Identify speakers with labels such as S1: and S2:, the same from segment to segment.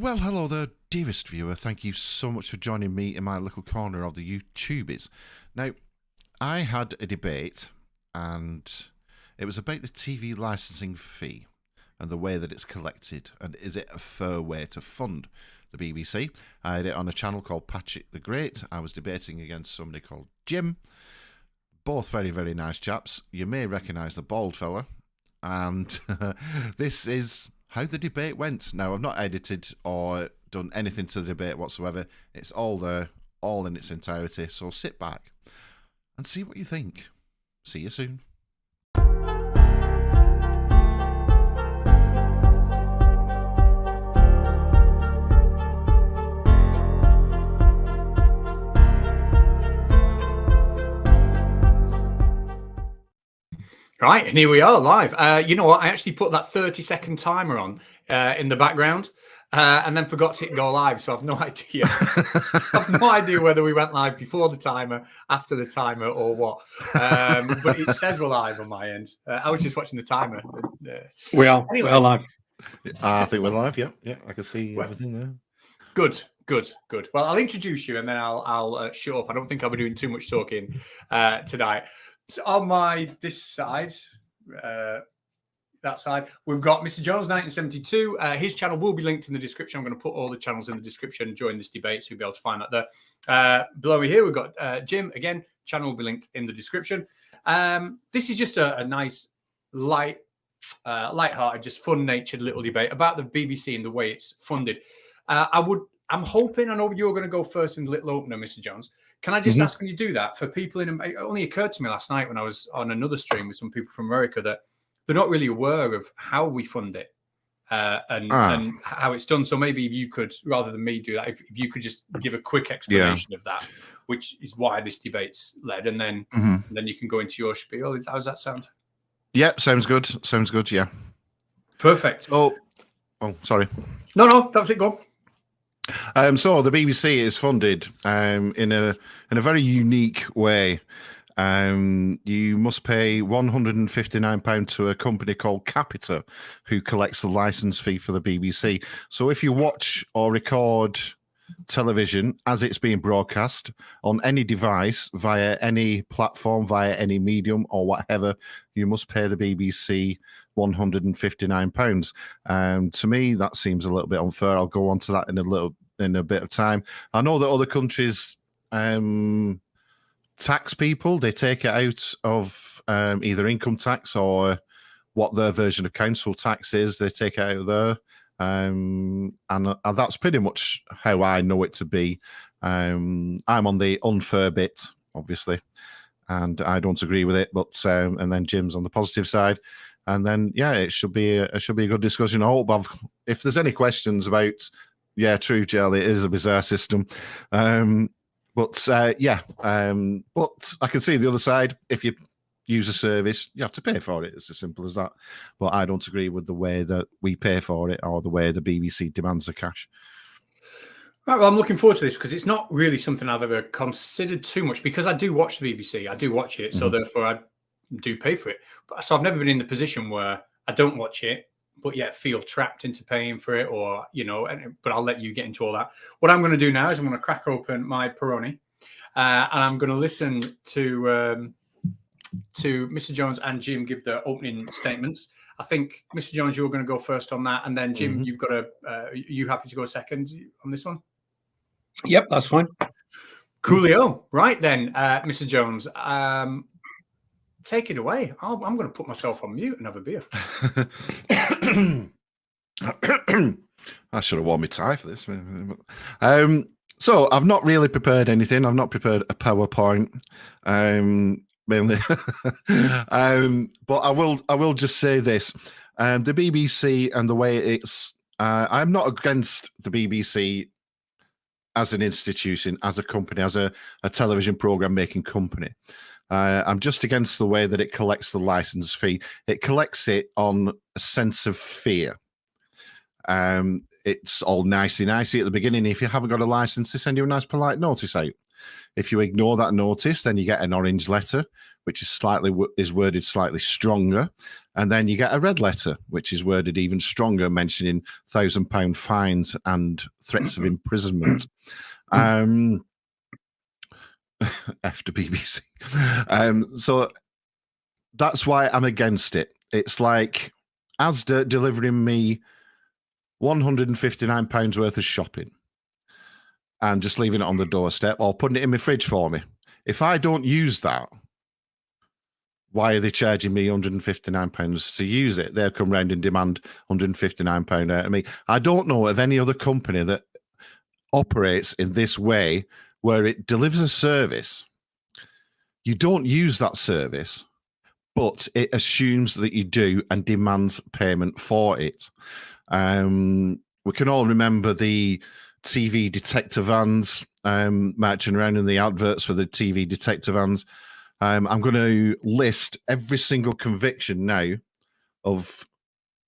S1: Well, hello there, dearest viewer. Thank you so much for joining me in my little corner of the YouTubies. Now, I had a debate, and it was about the TV licensing fee and the way that it's collected, and is it a fair way to fund the BBC? I had it on a channel called Patrick the Great. I was debating against somebody called Jim. Both very, very nice chaps. You may recognise the bald fella. And this is how the debate went. Now, I've not edited or done anything to the debate whatsoever. It's all there, all in its entirety. So sit back and see what you think. See you soon.
S2: Right, and here we are live. You know what? I actually put that 30-second timer on in the background and then forgot to hit go live. So I've no idea. I've no idea whether we went live before the timer, after the timer, or what. But it says we're live on my end. I was just watching the timer.
S3: We are live.
S1: I think we're live. Yeah, I can see everything there.
S2: Good. Well, I'll introduce you and then I'll shut up. I don't think I'll be doing too much talking tonight. So on this side, that side, we've got Mr. Jones 1972. His channel will be linked in the description. I'm going to put all the channels in the description during this debate, so you'll be able to find that there. Below me here, we've got Jim. Again, channel will be linked in the description. This is just a nice, light-hearted, just fun-natured little debate about the BBC and the way it's funded. I'm hoping, I know you're going to go first in the little opener, Mr. Jones. Can I just ask when you do that for people it only occurred to me last night when I was on another stream with some people from America that they're not really aware of how we fund it and how it's done. So maybe if you could, rather than me do that, if you could just give a quick explanation of that, which is why this debate's led, and then you can go into your spiel. How does that sound?
S1: Yeah, sounds good. Sounds good, yeah.
S2: Perfect.
S1: Oh, sorry.
S2: No, that was it. Go on.
S1: So the BBC is funded in a very unique way. You must pay £159 to a company called Capita, who collects the license fee for the BBC. So if you watch or record television as it's being broadcast on any device, via any platform, via any medium or whatever, you must pay the BBC £159. To me, that seems a little bit unfair. I'll go on to that in a bit of time. I know that other countries tax people. They take it out of either income tax or what their version of council tax is. They take it out of there. And that's pretty much how I know it to be. I'm on the unfair bit, obviously, and I don't agree with it. But and then Jim's on the positive side, and then it should be a good discussion. I hope if there's any questions about, true, Jelly, it is a bizarre system, but I can see the other side. If you use a service, you have to pay for it. It's as simple as that. But I don't agree with the way that we pay for it or the way the BBC demands the cash.
S2: Right, well, I'm looking forward to this because it's not really something I've ever considered too much, because I do watch the BBC. I do watch it, so therefore I do pay for it. So I've never been in the position where I don't watch it, but yet feel trapped into paying for it, or, but I'll let you get into all that. What I'm going to do now is I'm going to crack open my Peroni and I'm going to listen to Mr. Jones and Jim give their opening statements. I think, Mr. Jones, you're going to go first on that, and then Jim, you've got you happy to go second on this one?
S3: Yep, that's fine.
S2: Coolio. Right then, Mr. Jones, take it away. I'm going to put myself on mute and have a beer.
S1: I should have worn my tie for this. So I've not really prepared anything. I've not prepared a PowerPoint. Mainly, but I will just say this: the BBC and the way it's. I'm not against the BBC as an institution, as a company, as a television program making company. I'm just against the way that it collects the license fee. It collects it on a sense of fear. It's all nicey at the beginning. If you haven't got a license, they send you a nice polite notice out. If you ignore that notice, then you get an orange letter which is worded slightly stronger, and then you get a red letter, which is worded even stronger, mentioning £1,000 fines and threats of imprisonment. After BBC. So that's why I'm against it. It's like Asda delivering me £159 worth of shopping and just leaving it on the doorstep or putting it in my fridge for me. If I don't use that, why are they charging me £159 to use it? They'll come round and demand £159 out of me. I don't know of any other company that operates in this way where it delivers a service. You don't use that service, but it assumes that you do and demands payment for it. We can all remember the TV detector vans marching around in the adverts for the TV detector vans. I'm going to list every single conviction now of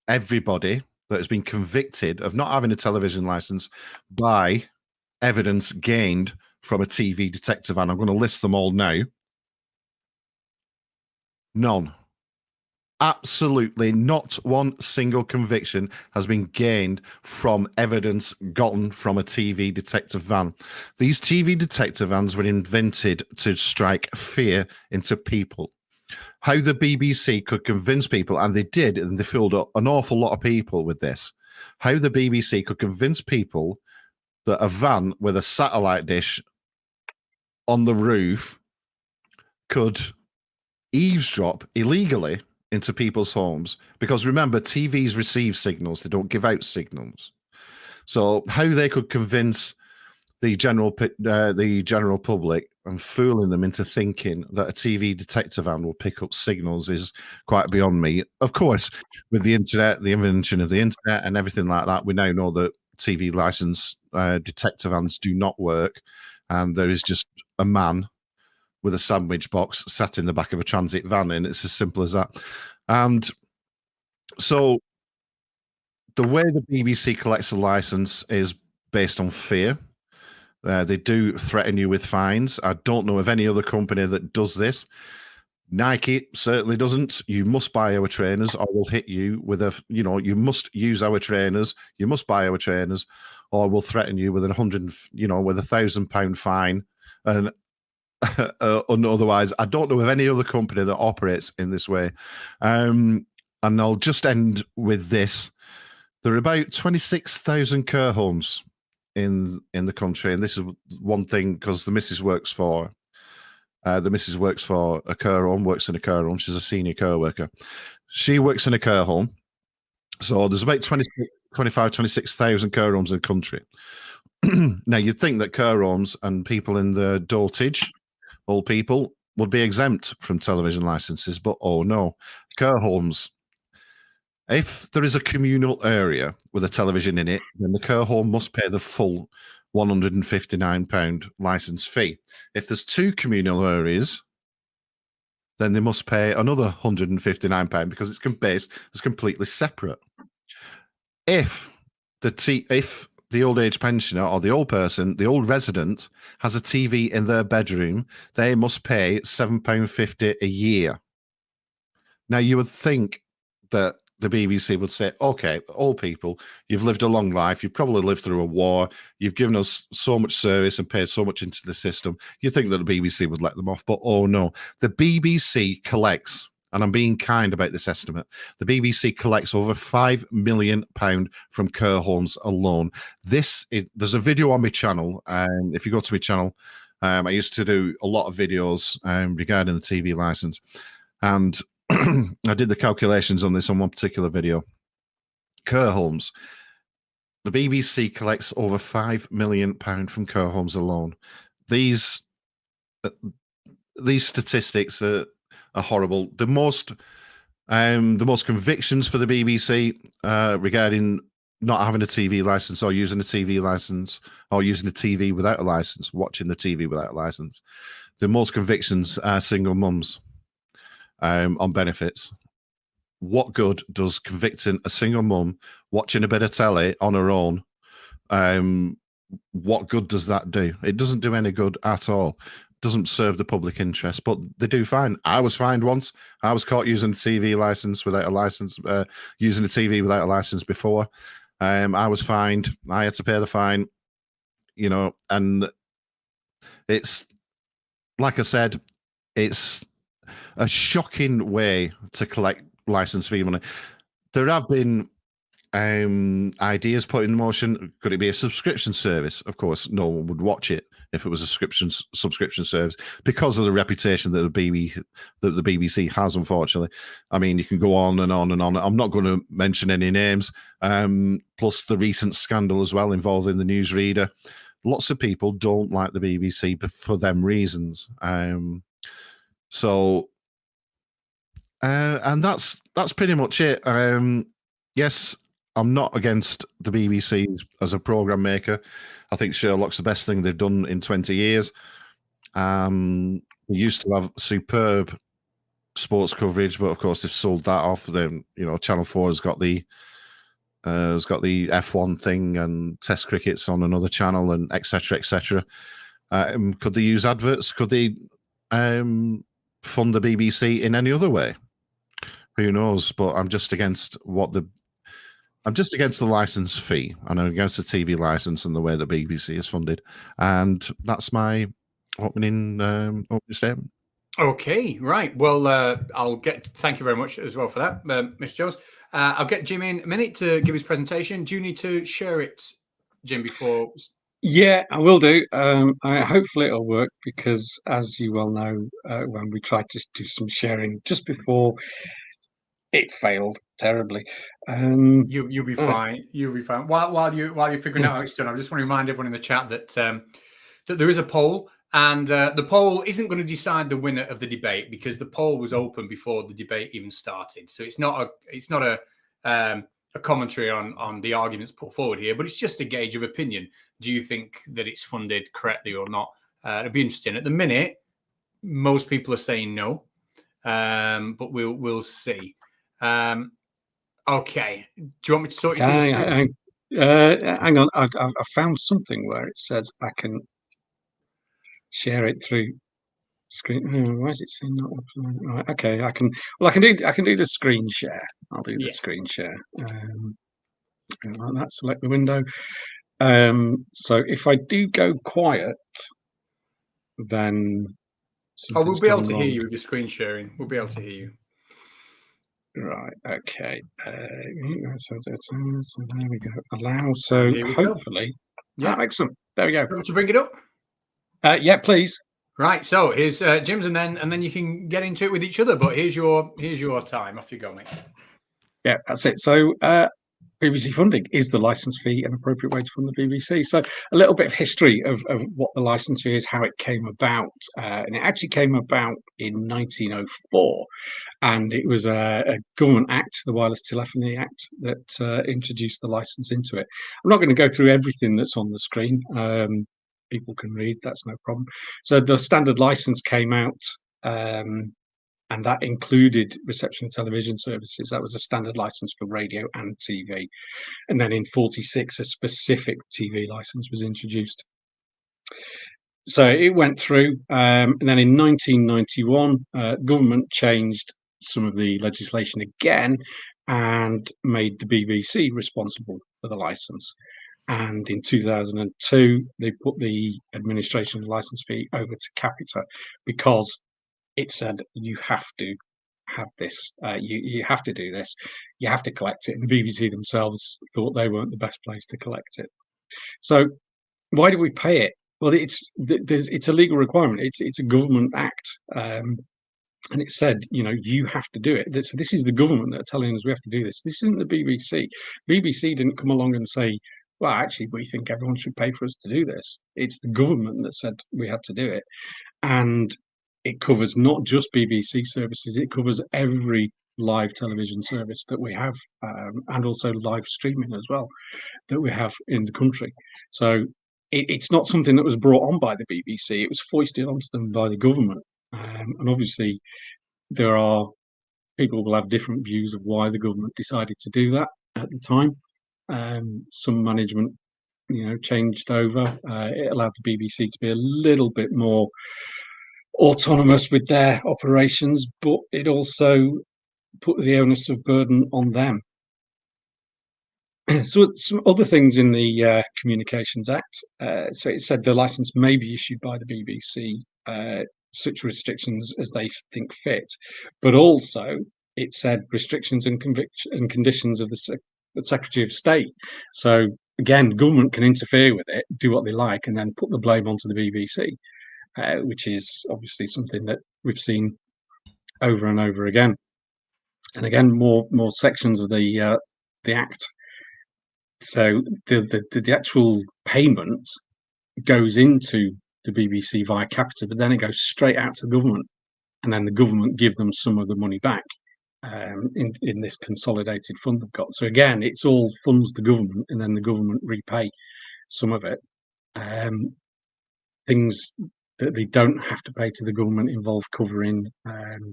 S1: everybody that has been convicted of not having a television license by evidence gained from a TV detector van. I'm going to list them all now. None. Absolutely not one single conviction has been gained from evidence gotten from a TV detector van. These TV detector vans were invented to strike fear into people. How the BBC could convince people, and they did, and they filled up an awful lot of people with this, how the BBC could convince people that a van with a satellite dish on the roof could eavesdrop illegally into people's homes, because remember, TVs receive signals, they don't give out signals. So how they could convince the general public and fooling them into thinking that a TV detector van will pick up signals is quite beyond me. Of course, with the internet, the invention of the internet and everything like that, we now know that TV license detector vans do not work, and there is just a man with a sandwich box sat in the back of a transit van, and it's as simple as that. And so the way the BBC collects a license is based on fear. They do threaten you with fines. I don't know of any other company that does this. Nike certainly doesn't. You must buy our trainers or we'll hit you with you must use our trainers, you must buy our trainers, or we'll threaten you with with £1,000 fine. And otherwise, I don't know of any other company that operates in this way. And I'll just end with this. There are about 26,000 care homes in the country, and this is one thing because the missus works for a care home, works in a care home. She's a senior care worker. She works in a care home. So there's about 26,000 care homes in the country. Now, you'd think that care homes and people in the dotage, old people, would be exempt from television licenses, but oh no, care homes. If there is a communal area with a television in it, then the care home must pay the full £159 license fee. If there's two communal areas, then they must pay another £159 because it's completely separate. If the old age pensioner or the old person, the old resident, has a TV in their bedroom, they must pay £7.50 a year. Now, you would think that the BBC would say, okay, old people, you've lived a long life, you've probably lived through a war, you've given us so much service and paid so much into the system. You think that the BBC would let them off, but oh no. The BBC collects, and I'm being kind about this estimate, the BBC collects over £5 million from care homes alone. There's a video on my channel, and if you go to my channel, I used to do a lot of videos regarding the TV license, and I did the calculations on this on one particular video. Care homes. The BBC collects over £5 million from care homes alone. These statistics are horrible. The most convictions for the BBC regarding not having a TV license or using a TV license or using a TV without a license, watching the TV without a license. The most convictions are single mums. On benefits. What good does convicting a single mum watching a bit of telly on her own, what good does that do? It doesn't do any good at all. doesn't serve the public interest, but they do fine. I was fined once. I was caught using a TV license without a license, using a TV without a license before. I was fined. I had to pay the fine, and it's, like I said, it's a shocking way to collect license fee money. There have been ideas put in motion. Could it be a subscription service? Of course, no one would watch it if it was a subscription service, because of the reputation that the BBC has, unfortunately. I mean, you can go on and on and on. I'm not going to mention any names. Plus the recent scandal as well involving the newsreader. Lots of people don't like the BBC for them reasons. And that's pretty much it. Yes, I'm not against the BBC as a program maker. I think Sherlock's the best thing they've done in 20 years. We used to have superb sports coverage, but of course they've sold that off. Then Channel 4 has got the F1 thing and Test cricket's on another channel, and etc. etc. Could they use adverts? Could they fund the BBC in any other way? Who knows? But I'm just against the license fee, and I'm against the TV license and the way the BBC is funded. And that's my opening statement.
S2: Okay, right. Well, thank you very much as well for that, Mr. Jones. I'll get Jim in a minute to give his presentation. Do you need to share it, Jim, before?
S3: Yeah, I will do. Hopefully it'll work, because as you well know, when we tried to do some sharing just before, it failed terribly.
S2: You'll be fine. You'll be fine. While you're figuring out how it's done, I just want to remind everyone in the chat that that there is a poll, and the poll isn't going to decide the winner of the debate, because the poll was open before the debate even started. So it's not a commentary on the arguments put forward here, but it's just a gauge of opinion. Do you think that it's funded correctly or not? It'll be interesting. At the minute, most people are saying no, but we'll see. Okay. Do you want me to sort you through the screen?
S3: Hang on. I found something where it says I can share it through screen. Why is it saying not open? Right. Okay. I can do the screen share. I'll do the screen share. Like that. Select the window. So if I do go quiet, then
S2: we'll be able to hear you with your screen sharing. We'll be able to hear you.
S3: Right. Okay. So there we go. Allow. So hopefully,
S2: yeah.
S3: Excellent. There we go.
S2: Want to bring it up?
S3: Yeah, please.
S2: Right. So here's Jim's, and then you can get into it with each other. But here's your time. Off you go, mate.
S3: Yeah, that's it. So BBC funding, is the license fee an appropriate way to fund the BBC? So a little bit of history of what the license fee is, how it came about, and it actually came about in 1904, and it was a government act, the Wireless Telephony Act, that introduced the license into it. I'm not going to go through everything that's on the screen. People can read, that's no problem. So the standard license came out, and that included reception of television services. That was a standard license for radio and TV. And then in 46, a specific TV license was introduced. So it went through. And then in 1991, government changed some of the legislation again and made the BBC responsible for the license. And in 2002, they put the administration of the license fee over to Capita, because it said you have to have this, you have to do this, you have to collect it. And the BBC themselves thought they weren't the best place to collect it. So why do we pay it? Well, it's a legal requirement. It's a government act, and it said, you have to do it. This is the government that are telling us we have to do this. This isn't the BBC. BBC didn't come along and say, well, actually, we think everyone should pay for us to do this. It's the government that said we had to do it. And it covers not just BBC services, it covers every live television service that we have, and also live streaming as well that we have in the country. So it's not something that was brought on by the BBC, it was foisted onto them by the government. And obviously people will have different views of why the government decided to do that at the time. Some management changed over. It allowed the BBC to be a little bit more autonomous with their operations, but it also put the onus of burden on them. So some other things in the Communications Act. So it said the license may be issued by the BBC, such restrictions as they think fit, but also it said restrictions and conditions of the Secretary of State. So again, government can interfere with it, do what they like, and then put the blame onto the BBC, which is obviously something that we've seen over and over again. And again, more sections of the Act. So the actual payment goes into the BBC via capita, but then it goes straight out to the government, and then the government give them some of the money back in this consolidated fund they've got. So again, it's all funds the government, and then the government repay some of it. Things that they don't have to pay to the government involve covering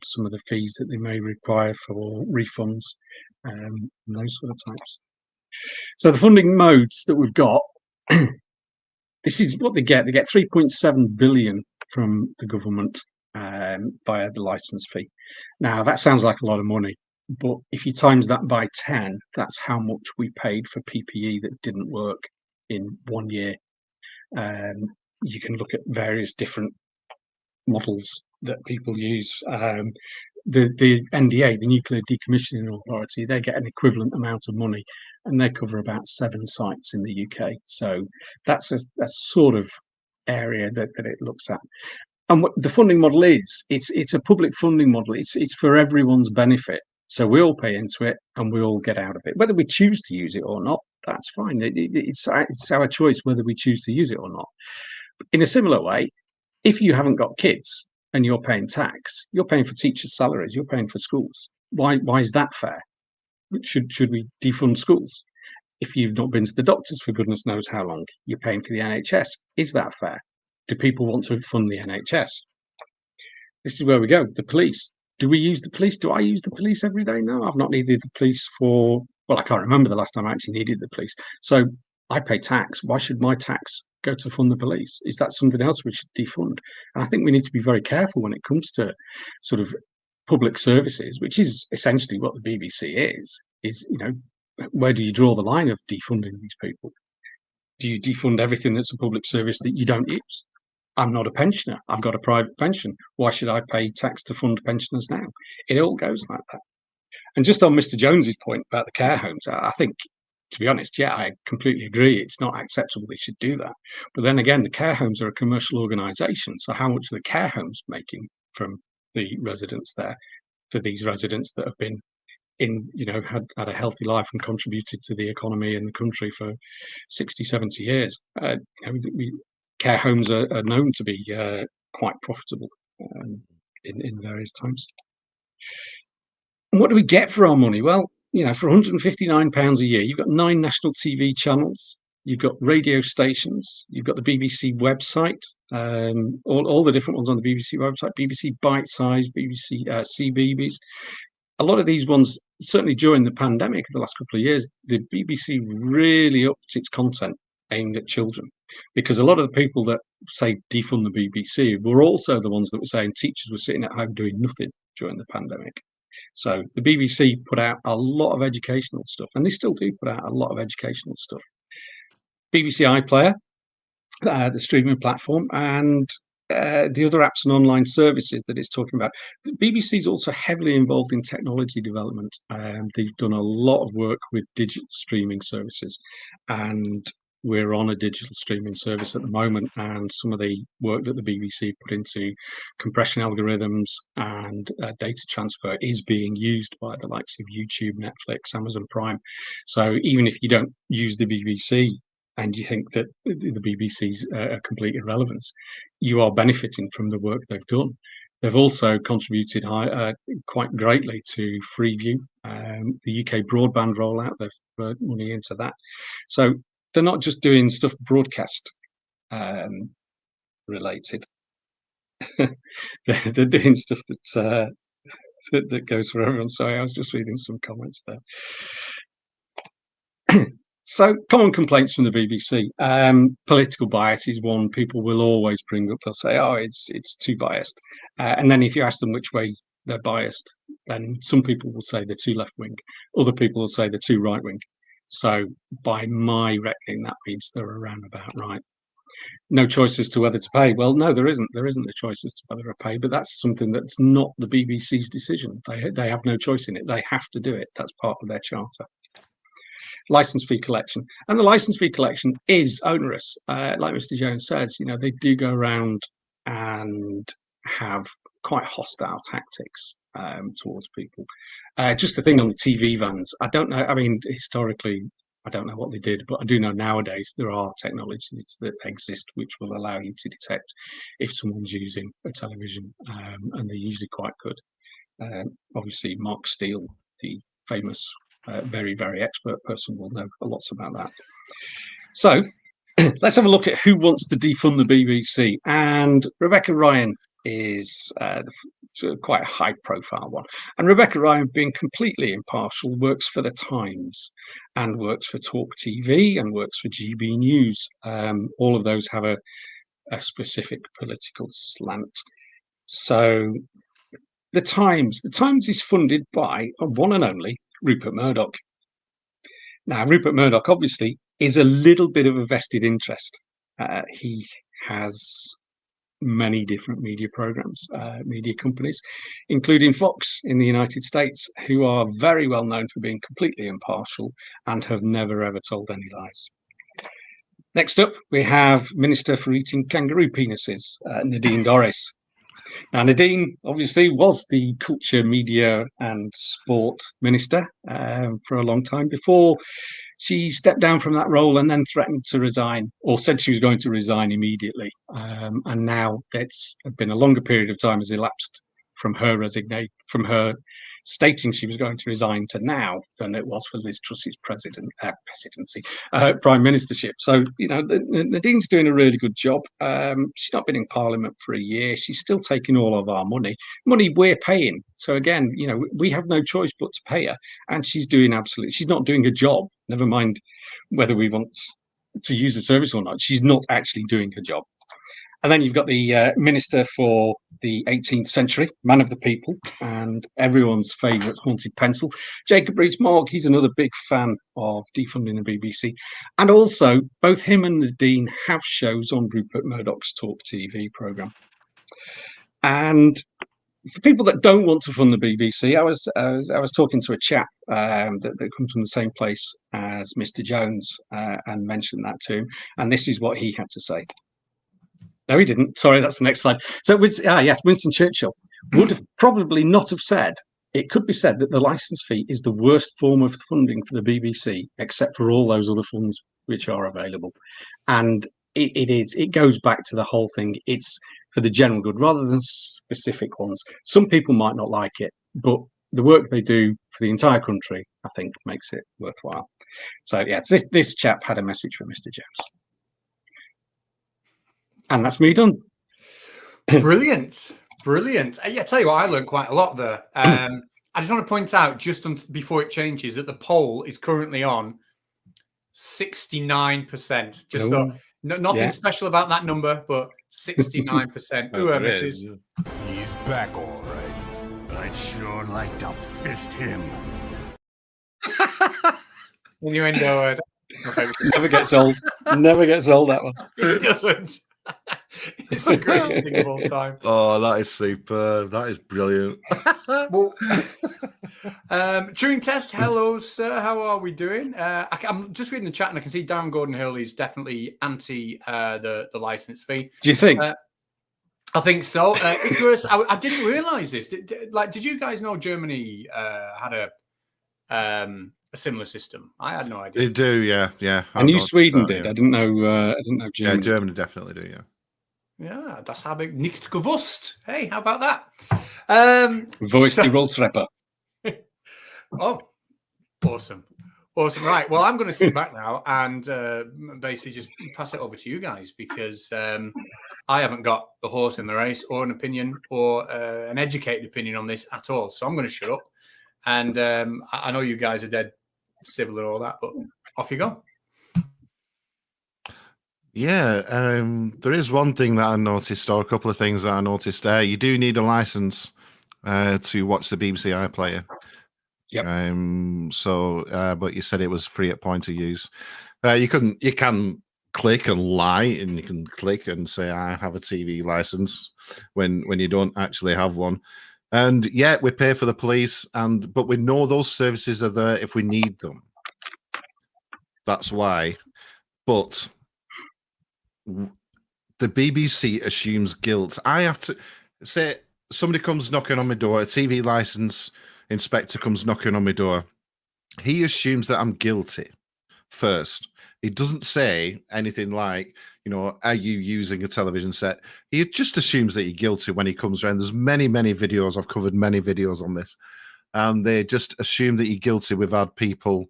S3: some of the fees that they may require for refunds and those sort of types. So the funding modes that we've got, this is what they get. They get 3.7 billion from the government via the license fee. Now that sounds like a lot of money, but if you times that by 10, that's how much we paid for PPE that didn't work in 1 year. You can look at various different models that people use. The NDA, the Nuclear Decommissioning Authority, they get an equivalent amount of money, and they cover about 7 sites in the UK. So that's a sort of area that it looks at. And what the funding model is, it's a public funding model. It's for everyone's benefit. So we all pay into it, and we all get out of it. Whether we choose to use it or not, that's fine. It's our choice whether we choose to use it or not. In a similar way, if you haven't got kids and you're paying tax, you're paying for teachers' salaries, you're paying for schools. Why is that fair? Should we defund schools? If you've not been to the doctors for goodness knows how long, you're paying for the NHS. Is that fair? Do people want to fund the NHS? This is where we go. The police. Do we use the police? Do I use the police every day? No, I've not needed the police for, well, I can't remember the last time I actually needed the police. So I pay tax. Why should my tax go to fund the police? Is that something else we should defund? And I think we need to be very careful when it comes to sort of public services, which is essentially what the BBC is, where do you draw the line of defunding these people? Do you defund everything that's a public service that you don't use? I'm not a pensioner. I've got a private pension. Why should I pay tax to fund pensioners now? It all goes like that. And just on Mr. Jones's point about the care homes, I think, to be honest, yeah, I completely agree. It's not acceptable they should do that. But then again, the care homes are a commercial organisation. So how much are the care homes making from the residents there, for these residents that have been had a healthy life and contributed to the economy in the country for 60, 70 years? Care homes are known to be quite profitable in various times. And what do we get for our money? Well, for £159 a year, you've got 9 national TV channels, you've got radio stations, you've got the BBC website, all the different ones on the BBC website, BBC Bite Size, BBC CBeebies. A lot of these ones, certainly during the pandemic of the last couple of years, the BBC really upped its content aimed at children, because a lot of the people that say defund the BBC were also the ones that were saying teachers were sitting at home doing nothing during the pandemic. So the BBC put out a lot of educational stuff, and they still do put out a lot of educational stuff. BBC iPlayer, the streaming platform, and the other apps and online services that it's talking about. The BBC is also heavily involved in technology development. They've done a lot of work with digital streaming services, and we're on a digital streaming service at the moment, and some of the work that the BBC put into compression algorithms and data transfer is being used by the likes of YouTube, Netflix, Amazon Prime. So even if you don't use the BBC and you think that the BBC's a complete irrelevance, you are benefiting from the work they've done. They've also contributed quite greatly to Freeview, the UK broadband rollout. They've put money into that. So they're not just doing stuff broadcast related. They're doing stuff that goes for everyone. Sorry, I was just reading some comments there. So, common complaints from the BBC. Political bias is one people will always bring up. They'll say, "Oh, it's too biased," and then if you ask them which way they're biased, then some people will say they're too left wing. Other people will say they're too right wing. So, by my reckoning, that means they're around about right. No choice as to whether to pay. Well, no, there isn't. There isn't a choice as to whether to pay, but that's something that's not the BBC's decision. They have no choice in it. They have to do it. That's part of their charter. License fee collection, and the license fee collection is onerous. Like Mr. Jones says, they do go around and have quite hostile tactics towards people. Just the thing on the TV vans, I don't know. I mean, historically, I don't know what they did, but I do know nowadays there are technologies that exist which will allow you to detect if someone's using a television, and they're usually quite good. Obviously, Mark Steele, the famous very, very expert person, will know lots about that. So let's have a look at who wants to defund the BBC. And Rebecca Ryan is quite a high profile one. And Rebecca Ryan, being completely impartial, works for the Times and works for Talk TV and works for GB News. All of those have a specific political slant. So the Times is funded by one and only Rupert Murdoch. Now, Rupert Murdoch obviously is a little bit of a vested interest. He has many different media programs, media companies, including Fox in the United States, who are very well known for being completely impartial and have never ever told any lies. Next up, we have Minister for Eating Kangaroo Penises, Nadine Dorries. Now, Nadine obviously was the culture, media and sport minister for a long time before she stepped down from that role and then threatened to resign, or said she was going to resign immediately. And now it's been a longer period of time has elapsed from her resignation, from her stating she was going to resign to now than it was for Liz Truss's presidency, prime ministership. So, Nadine's doing a really good job. She's not been in Parliament for a year. She's still taking all of our money we're paying. So again, we have no choice but to pay her, and she's not doing her job. Never mind whether we want to use the service or not. She's not actually doing her job. And then you've got the Minister for the 18th Century, man of the people, and everyone's favourite haunted pencil, Jacob Rees-Mogg. He's another big fan of defunding the BBC. And also, both him and Nadine have shows on Rupert Murdoch's Talk TV programme. And for people that don't want to fund the BBC, I was talking to a chap that comes from the same place as Mr. Jones and mentioned that to him. And this is what he had to say. No, he didn't. Sorry, that's the next slide. So, yes, Winston Churchill would have probably not have said, it could be said that the licence fee is the worst form of funding for the BBC, except for all those other funds which are available. And it goes back to the whole thing. It's for the general good rather than specific ones. Some people might not like it, but the work they do for the entire country, I think, makes it worthwhile. So, yeah, this chap had a message for Mr. Jones. And that's me done.
S2: Brilliant. Yeah, tell you what, I learned quite a lot there. I just want to point out, just before it changes, that the poll is currently on 69%. Just so, nothing special about that number, but 69%. Whoever is.
S4: He's back, all right. I'd sure like to fist him.
S2: Innuendo word.
S3: Never gets old. Never gets old, that one.
S2: It doesn't. It's the greatest thing of all time.
S1: Oh, that is superb. That is brilliant.
S2: Well, Turing Test, hello, sir. How are we doing? I'm just reading the chat and I can see Darren Gordon-Hill is definitely anti the license fee.
S3: Do you think?
S2: I think so. Icarus, I didn't realise this. Did you guys know Germany had a similar system? I had no idea.
S1: They do, yeah.
S3: I knew Sweden did. I didn't know Germany.
S1: Yeah, Germany definitely do, yeah.
S2: Yeah, das habe ich nicht gewusst. Hey, how about that?
S3: Wo ist die Rolltreppe?
S2: Oh, awesome. Right. Well, I'm going to sit back now and basically just pass it over to you guys because I haven't got the horse in the race or an opinion or an educated opinion on this at all. So I'm going to shut up. And I know you guys are dead civil and all that, but off you go.
S1: Yeah, there is one thing that I noticed, or a couple of things that I noticed. You do need a license to watch the BBC iPlayer.
S3: Yep.
S1: But you said it was free at point of use. You can click and lie, and you can click and say I have a TV license when you don't actually have one. And yeah, we pay for the police, but we know those services are there if we need them. That's why. But the BBC assumes guilt. I have to say, somebody comes knocking on my door, a TV license inspector comes knocking on my door. He assumes that I'm guilty first. He doesn't say anything like, are you using a television set? He just assumes that you're guilty when he comes around. There's many, many videos. I've covered many videos on this. And they just assume that you're guilty. We've had people,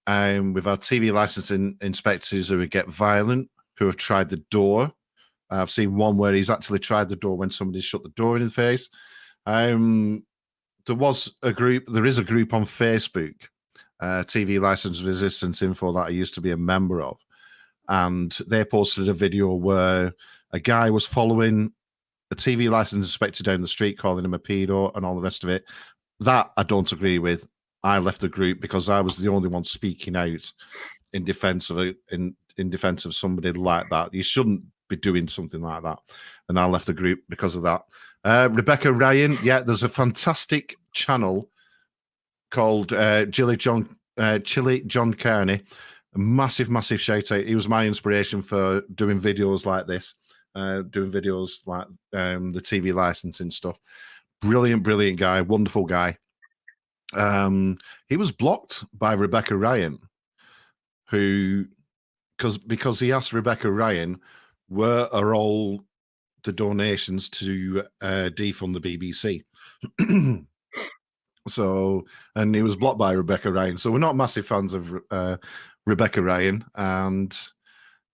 S1: we've had TV licensing inspectors who would get violent, who have tried the door. I've seen one where he's actually tried the door when somebody shut the door in his face. There is a group on Facebook, TV License Resistance Info, that I used to be a member of. And they posted a video where a guy was following a TV license inspector down the street, calling him a pedo and all the rest of it. That I don't agree with. I left the group because I was the only one speaking out in defense of in defense of somebody like that. You shouldn't be doing something like that. And I left the group because of that. Rebecca Ryan, yeah, there's a fantastic channel called Chili John Kearney. A massive shout out. He was my inspiration for doing videos like this, doing videos like the TV licensing stuff. Brilliant guy, wonderful guy. He was blocked by Rebecca Ryan, because he asked Rebecca Ryan, where are all the donations to defund the BBC? And he was blocked by Rebecca Ryan. So we're not massive fans of Rebecca Ryan, and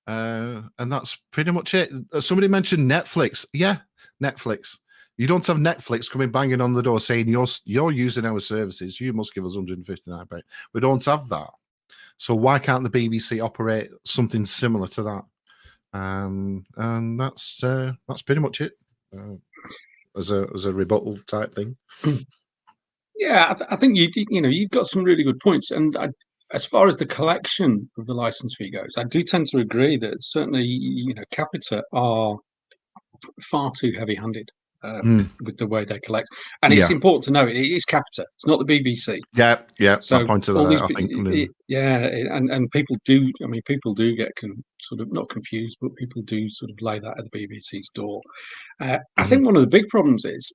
S1: that's pretty much it. Somebody mentioned Netflix. Yeah, Netflix. You don't have Netflix coming banging on the door saying you're using our services. You must give us £159. We don't have that. So why can't the BBC operate something similar to that? And that's pretty much it as a rebuttal type thing.
S3: Yeah, I think you've got some really good points, and as far as the collection of the license fee goes, I do tend to agree that certainly Capita are far too heavy-handed with the way they collect, and it's important to know it is Capita, it's not the BBC.
S1: Yeah.
S3: So
S1: I pointed that out. I think.
S3: And people do. I mean, people do get sort of not confused, but people do sort of lay that at the BBC's door. I think one of the big problems is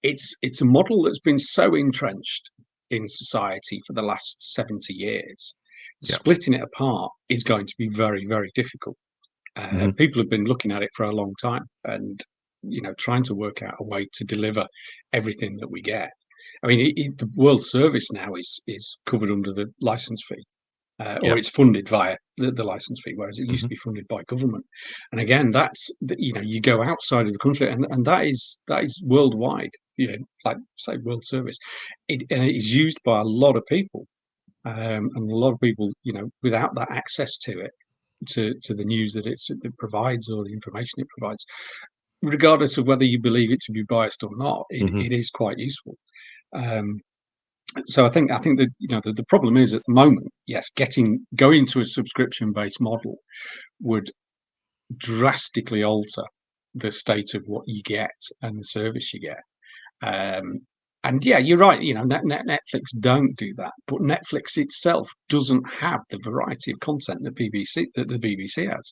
S3: it's a model that's been so entrenched in society for the last 70 years. Splitting it apart is going to be very, very difficult. People have been looking at it for a long time, and trying to work out a way to deliver everything that we get. I mean, the World Service now is covered under the license fee, or it's funded via the license fee, whereas it used to be funded by government. And again, that's you go outside of the country, and that is worldwide. Like say World Service, and it is used by a lot of people, and a lot of people, without that access to it, to the news that it provides or the information it provides, regardless of whether you believe it to be biased or not, it is quite useful. So I think that the problem is at the moment, yes, going to a subscription-based model would drastically alter the state of what you get and the service you get. And yeah, you're right. Netflix don't do that, but Netflix itself doesn't have the variety of content that the BBC has,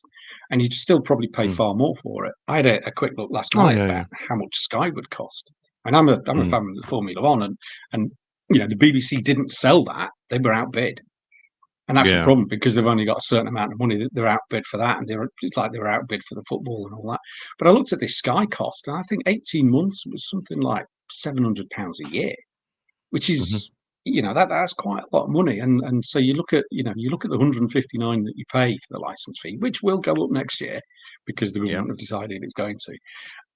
S3: and you still probably pay far more for it. I had a quick look last night about how much Sky would cost, and I'm a fan of the Formula One, and the BBC didn't sell that; they were outbid, and that's the problem because they've only got a certain amount of money. They're outbid for that, and it's like they're outbid for the football and all that. But I looked at this Sky cost, and I think 18 months was something like £700 a year, which is that's quite a lot of money. And so you look at the 159 that you pay for the license fee, which will go up next year because the government have decided it's going to,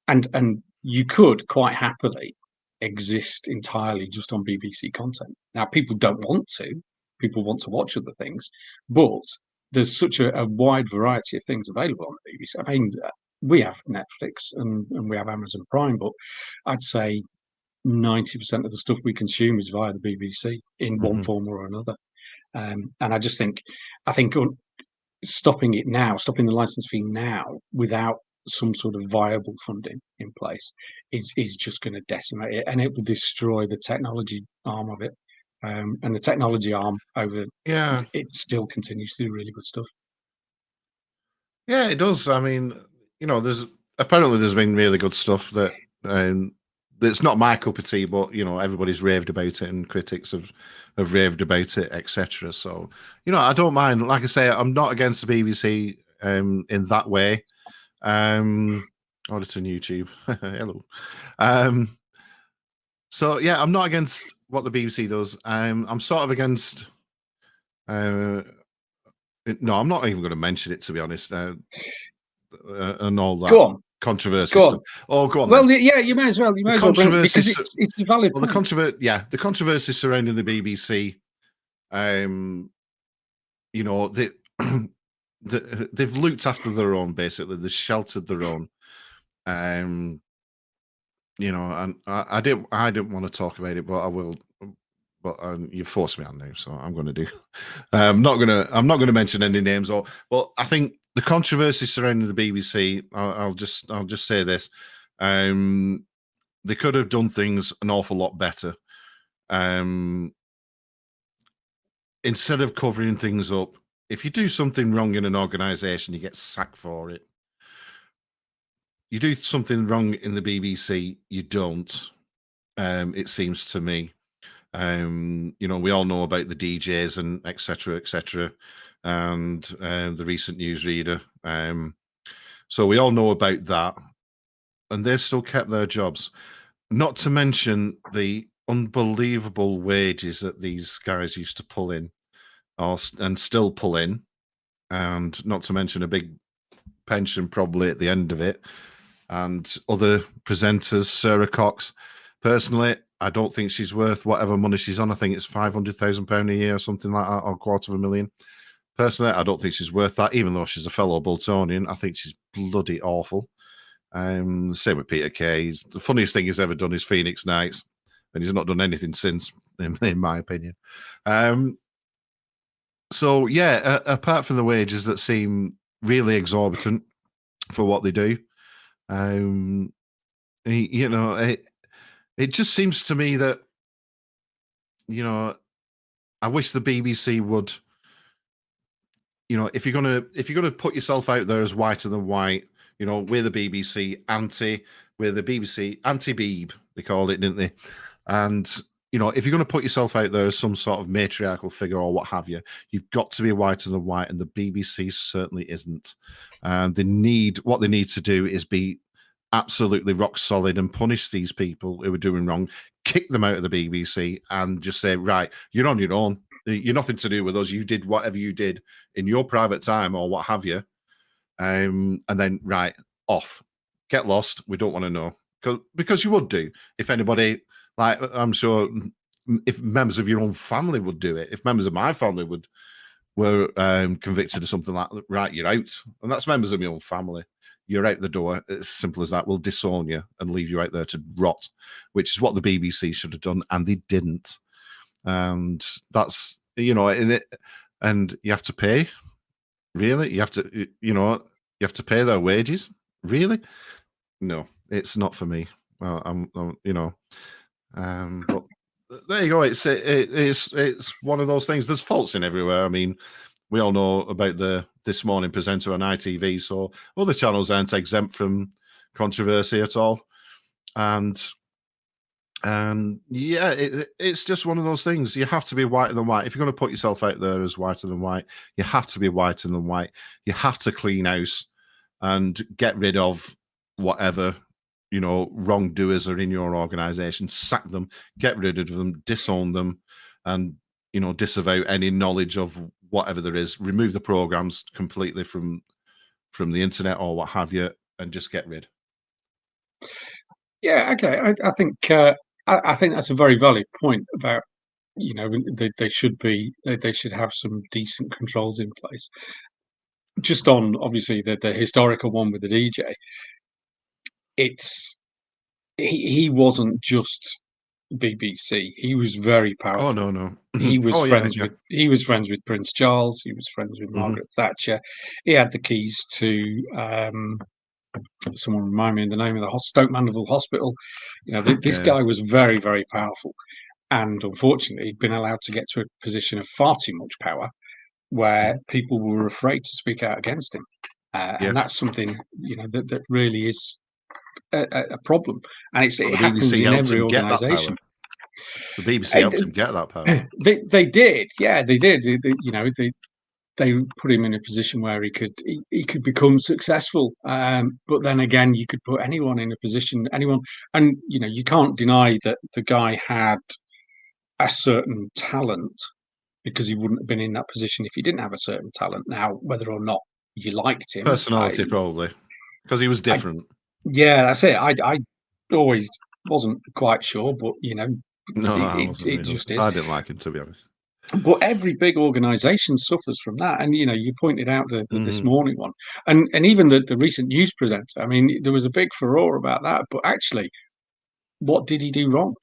S3: and you could quite happily exist entirely just on BBC content. Now people don't want to. People want to watch other things, but there's such a wide variety of things available on the BBC. I mean, we have Netflix and we have Amazon Prime, but I'd say 90% of the stuff we consume is via the BBC in one form or another. And I just think, stopping the license fee now without some sort of viable funding in place is just going to decimate it, and it will destroy the technology arm of it. And the technology arm it still continues to do really good stuff.
S1: Yeah, it does. I mean, there's been really good stuff that that's not my cup of tea, but everybody's raved about it and critics have raved about it, etc. So I don't mind. Like I say, I'm not against the BBC in that way. It's on YouTube. Hello. So yeah, I'm not against what the BBC does. I'm sort of against. No, I'm not even going to mention it, to be honest. And all that.
S3: Go on.
S1: Controversy
S3: go
S1: stuff.
S3: on.
S1: Oh, go on.
S3: Well,
S1: then.
S3: yeah, you may as well. You may as well bring it because it's a valid point.
S1: The controversy surrounding the BBC. They've looked after their own. Basically, they've sheltered their own. And I didn't want to talk about it, but I will. But you forced me on now, so I'm going to do. I'm not going to mention any names. But I think the controversy surrounding the BBC. I'll just say this: they could have done things an awful lot better. Instead of covering things up, if you do something wrong in an organisation, you get sacked for it. You do something wrong in the BBC, you don't. It seems to me. We all know about the DJs and etc., and the recent newsreader. So we all know about that, and they've still kept their jobs. Not to mention the unbelievable wages that these guys used to pull in, and still pull in, and not to mention a big pension probably at the end of it. And other presenters, Sarah Cox, personally, I don't think she's worth whatever money she's on. I think it's £500,000 a year or something like that, or £250,000. Personally, I don't think she's worth that, even though she's a fellow Boltonian. I think she's bloody awful. Same with Peter Kay. The funniest thing he's ever done is Phoenix Nights, and he's not done anything since, in my opinion. So, yeah, apart from the wages that seem really exorbitant for what they do, it just seems to me that, I wish the BBC would, if you're gonna put yourself out there as whiter than white, we're the BBC anti-Beeb, they called it, didn't they? And if you're going to put yourself out there as some sort of matriarchal figure or what have you, you've got to be whiter than white, and the BBC certainly isn't. And what they need to do is be absolutely rock solid and punish these people who are doing wrong, kick them out of the BBC, and just say, right, you're on your own. You're nothing to do with us. You did whatever you did in your private time or what have you. And then, right, off. Get lost. We don't want to know. Because you would do. If anybody, like, I'm sure if members of your own family would do it, if members of my family were convicted of something like that, right, you're out. And that's members of your own family. You're out the door. It's as simple as that. We'll disown you and leave you out there to rot, which is what the BBC should have done, and they didn't. And that's, and you have to pay. Really? You have to pay their wages? Really? No, it's not for me. Well, but there you go. It's one of those things. There's faults in everywhere. I mean, we all know about the This Morning presenter on ITV, so other channels aren't exempt from controversy at all. And yeah, it's just one of those things. You have to be whiter than white. If you're going to put yourself out there as whiter than white, you have to be whiter than white. You have to clean house and get rid of whatever, wrongdoers are in your organization. Sack them, get rid of them, disown them, and, disavow any knowledge of whatever there is. Remove the programs completely from the internet or what have you, and just get rid.
S3: Yeah, okay. I think that's a very valid point about you know, they should be, they should have some decent controls in place. Just on obviously the historical one with the DJ, he wasn't just BBC. He was very powerful.
S1: Oh no.
S3: He was friends
S1: yeah.
S3: with Prince Charles. He was friends with Margaret Thatcher. He had the keys to someone remind me of the name of the Stoke Mandeville Hospital. You know, this guy was very, very powerful, and unfortunately, he'd been allowed to get to a position of far too much power, where people were afraid to speak out against him, and that's something, you know, that really is a problem, and it happens in every organisation.
S1: The BBC helped him get that power.
S3: They did, yeah, they did. You know, they put him in a position where he could become successful. But then again, you could put anyone in a position, and you know, you can't deny that the guy had a certain talent, because he wouldn't have been in that position if he didn't have a certain talent. Now, whether or not you liked him,
S1: personality probably, because he was different.
S3: Yeah, that's it. I always wasn't quite sure, but you know, it just is.
S1: I didn't like him, to be honest.
S3: But every big organisation suffers from that, and you know, you pointed out this morning one, and even the recent news presenter. I mean, there was a big furore about that, but actually, what did he do wrong?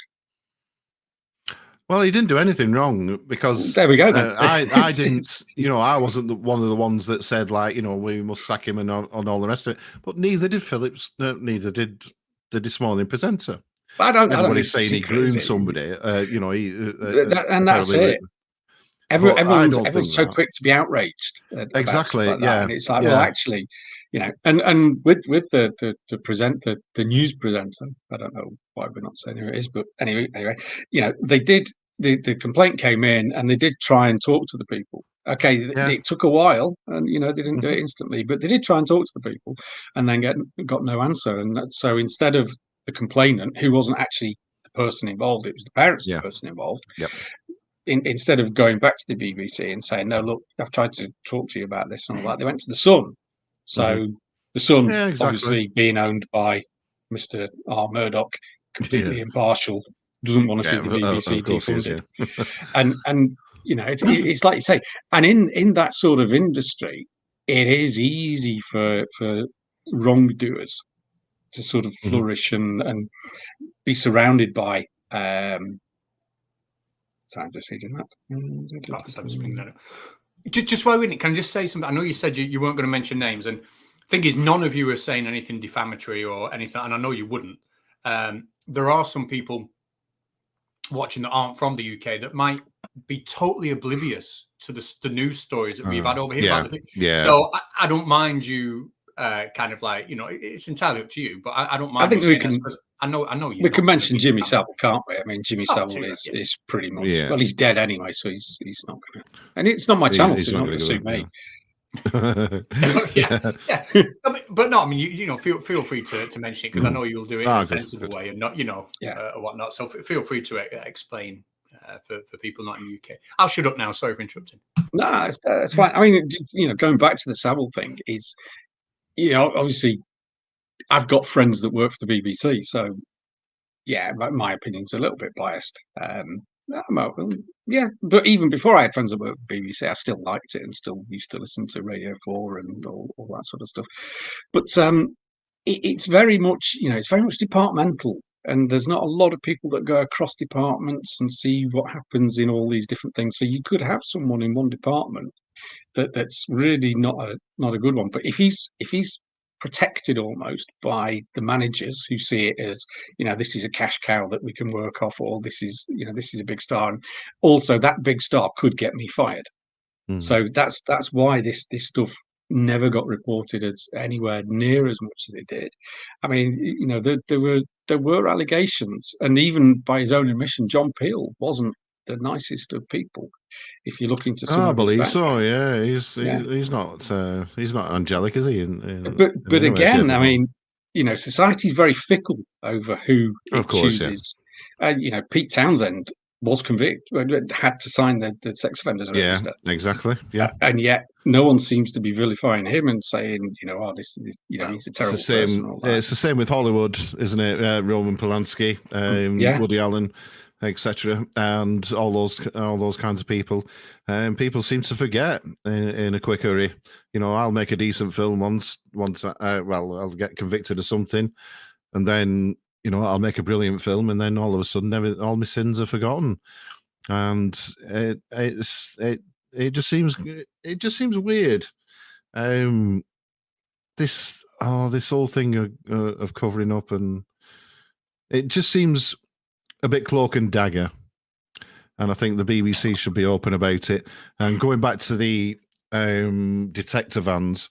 S1: Well, he didn't do anything wrong, because
S3: there we go. Then.
S1: I didn't, you know, I wasn't one of the ones that said, like, you know, we must sack him and all the rest of it. But neither did Phillips, neither did the this morning presenter. Everybody's saying he groomed somebody, you know,
S3: and that's it. Everyone's so quick to be outraged.
S1: Exactly.
S3: Like and it's like, well, actually, you know, and with the news presenter, I don't know why we're not saying who it is, but anyway, you know, they did. The complaint came in, and they did try and talk to the people. Okay, it took a while, and you know, they didn't do it instantly, but they did try and talk to the people, and then got no answer. And so instead of the complainant, who wasn't actually the person involved, it was the parents of the person involved.
S1: Yep.
S3: Instead of going back to the BBC and saying, no, look, I've tried to talk to you about this and all that, they went to the Sun. So the Sun, obviously being owned by Mr. R. Murdoch, completely impartial, doesn't want to see the BBC defunded. And you know, it's like you say, and in that sort of industry, it is easy for wrongdoers to sort of flourish and be surrounded by. So I'm just reading that.
S2: Just while we're in it, can I just say something? I know you said you weren't going to mention names, and the thing is, none of you are saying anything defamatory or anything, and I know you wouldn't. There are some people watching that aren't from the UK that might be totally oblivious to the news stories that we've had over here. So I don't mind you kind of like, you know, it's entirely up to you, but I don't mind.
S3: I think we can.
S2: I know you.
S3: We can mention Jimmy Savile, can't we? I mean, Jimmy Savile is pretty much well, he's dead anyway, so he's not going to. And it's not my channel, so he's not going to sue me.
S2: But no, I mean, you know, feel free to mention it, because I know you'll do it in a sensible way and not, you know, whatnot. So feel free to explain for people not in the UK. I'll shut up now. Sorry for interrupting.
S3: No, that's fine. I mean, you know, going back to the Savile thing is, you know, obviously, I've got friends that work for the BBC, so yeah, my opinion's a little bit biased. Yeah, but even before I had friends that worked for the BBC, I still liked it and still used to listen to Radio 4 and all that sort of stuff. But it's very much, you know, it's very much departmental, and there's not a lot of people that go across departments and see what happens in all these different things. So you could have someone in one department that's really not a good one. But if he's protected almost by the managers who see it as, you know, this is a cash cow that we can work off, or this is, you know, this is a big star, and also that big star could get me fired. So that's why this stuff never got reported as anywhere near as much as it did. I mean, you know, there were allegations, and even by his own admission, John Peel wasn't the nicest of people. If you're looking to,
S1: I believe so. Yeah, he's not angelic, is he?
S3: But again, I mean, you know, society's very fickle over who it chooses. You know, Pete Townsend was convicted, had to sign the sex offenders register.
S1: Yeah, exactly. Yeah,
S3: and yet no one seems to be vilifying him and saying, you know, this is, you know, he's a terrible person.
S1: It's the same with Hollywood, isn't it? Roman Polanski, Woody Allen. etc., and all those kinds of people. And people seem to forget in a quick hurry. I'll make a decent film once. I'll get convicted of something, and then I'll make a brilliant film, and then all of a sudden, all my sins are forgotten, and it just seems weird. This whole thing of covering up, and it just seems a bit cloak and dagger. And I think the BBC should be open about it. And going back to the detector vans,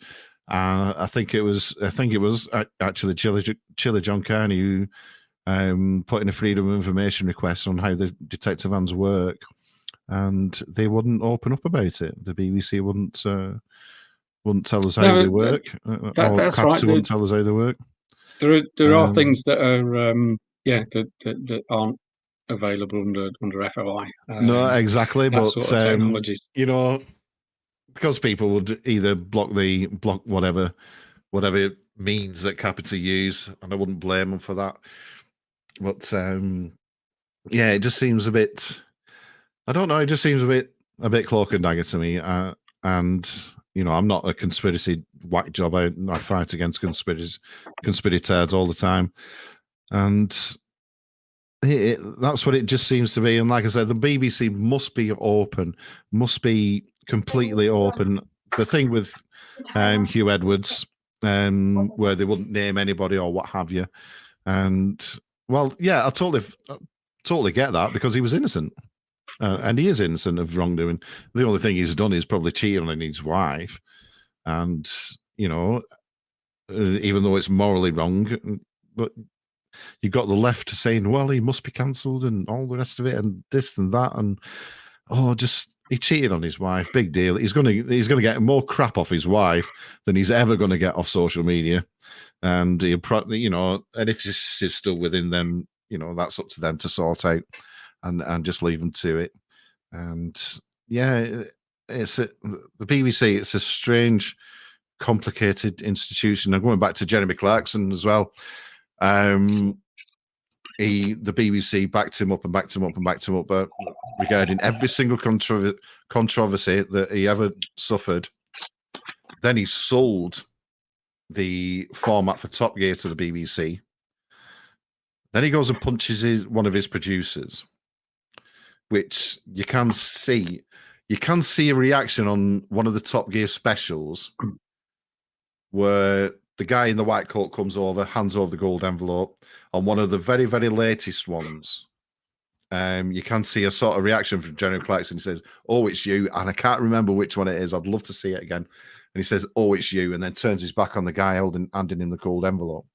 S1: I think it was actually Chili John Carney who put in a freedom of information request on how the detector vans work, and they wouldn't open up about it. The BBC wouldn't tell us how they work.
S3: That's right.
S1: Wouldn't tell us how they work.
S3: There are things that are that aren't available under FOI.
S1: No, exactly.
S3: That
S1: But
S3: sort of technologies.
S1: Because people would either block whatever means that Capita use, and I wouldn't blame them for that. But it just seems a bit. I don't know. It just seems a bit cloak and dagger to me. And I'm not a conspiracy whack job. I fight against conspirators all the time, and that's what it just seems to be. And like I said, the BBC must be open, must be completely open. The thing with Hugh Edwards, where they wouldn't name anybody or what have you, and I totally get that, because he was innocent. And he is innocent of wrongdoing. The only thing he's done is probably cheating on his wife. And, even though it's morally wrong, but you've got the left saying, well, he must be cancelled and all the rest of it and this and that. And, he cheated on his wife. Big deal. He's going to get more crap off his wife than he's ever going to get off social media. And he'll probably, and if his sister within them, that's up to them to sort out. And just leave them to it. And it's the BBC. It's a strange, complicated institution. And going back to Jeremy Clarkson as well, the BBC backed him up regarding every single controversy that he ever suffered. Then he sold the format for Top Gear to the BBC. Then he goes and punches one of his producers, which you can see a reaction on one of the Top Gear specials where the guy in the white coat comes over, hands over the gold envelope. On one of the very, very latest ones, you can see a sort of reaction from Jeremy Clarkson. He says, "Oh, it's you," and I can't remember which one it is. I'd love to see it again. And he says, "Oh, it's you," and then turns his back on the guy handing him the gold envelope.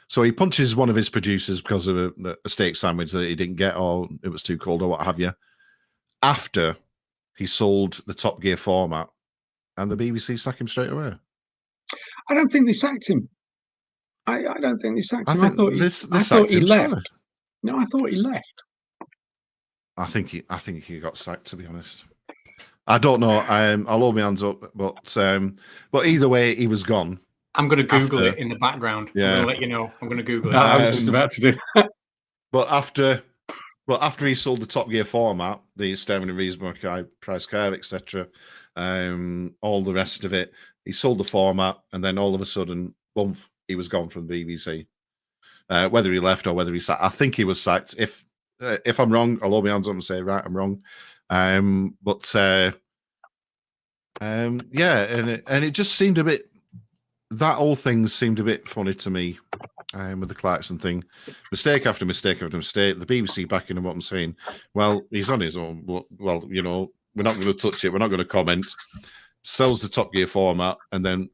S1: So he punches one of his producers because of a steak sandwich that he didn't get, or it was too cold, or what have you, after he sold the Top Gear format, and the BBC sacked him straight away.
S3: I don't think they sacked him. I don't think they sacked him.
S1: I thought he
S3: left. No, I thought he left.
S1: I think he got sacked, to be honest. I don't know. I'll hold my hands up, but either way, he was gone.
S2: I'm going to Google it in the background. Yeah. I'm going to let you know. I'm going to Google it.
S3: I was just about to do that.
S1: But after he sold the Top Gear format, the Stairman and Reasonable Price car, etc., all the rest of it, he sold the format, and then all of a sudden, boom, he was gone from the BBC. Whether he left or whether he sacked, I think he was sacked. If I'm wrong, I'll hold my hands up and say, right, I'm wrong. And it just seemed a bit. That whole thing seemed a bit funny to me, with the Clarkson thing. Mistake after mistake after mistake. The BBC backing him up and saying, well, he's on his own. Well, we're not going to touch it. We're not going to comment. Sells the Top Gear format, and then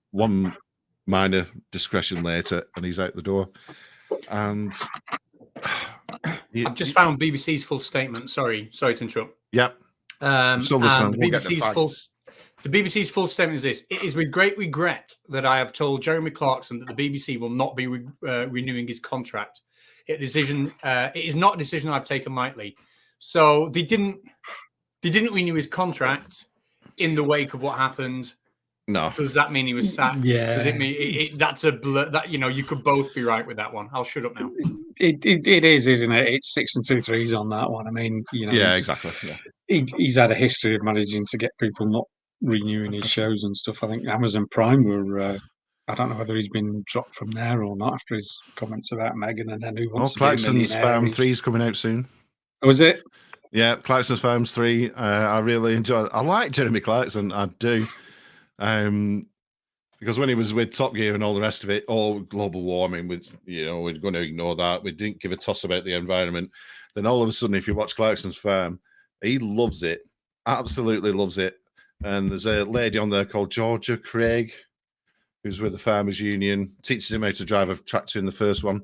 S1: one minor discretion later, and he's out the door. And
S2: I've just found BBC's full statement. Sorry to interrupt.
S1: Yeah.
S2: The BBC's full statement is this: "It is with great regret that I have told Jeremy Clarkson that the BBC will not be renewing his contract. It is not a decision I've taken lightly." So they didn't renew his contract in the wake of what happened
S1: No.
S2: Does that mean he was sacked?
S3: Yeah.
S2: Does it mean that's a that you could both be right with that one? I'll shut up now.
S3: It is, isn't it? It's 6 and 2 3s on that one. I mean,
S1: Yeah, exactly. Yeah.
S3: He's had a history of managing to get people not renewing his shows and stuff. I think Amazon Prime were. I don't know whether he's been dropped from there or not after his comments about Meghan and then Who Wants to Be a
S1: Clarkson's
S3: Millionaire.
S1: Farm 3 is coming out soon.
S3: Was it?
S1: Yeah, Clarkson's Farms 3. I really enjoy it. I like Jeremy Clarkson. I do. Because when he was with Top Gear and all the rest of it, all global warming, we're going to ignore that. We didn't give a toss about the environment. Then all of a sudden, if you watch Clarkson's Farm, he loves it. Absolutely loves it. And there's a lady on there called Georgia Craig, who's with the Farmers Union, teaches him how to drive a tractor in the first one.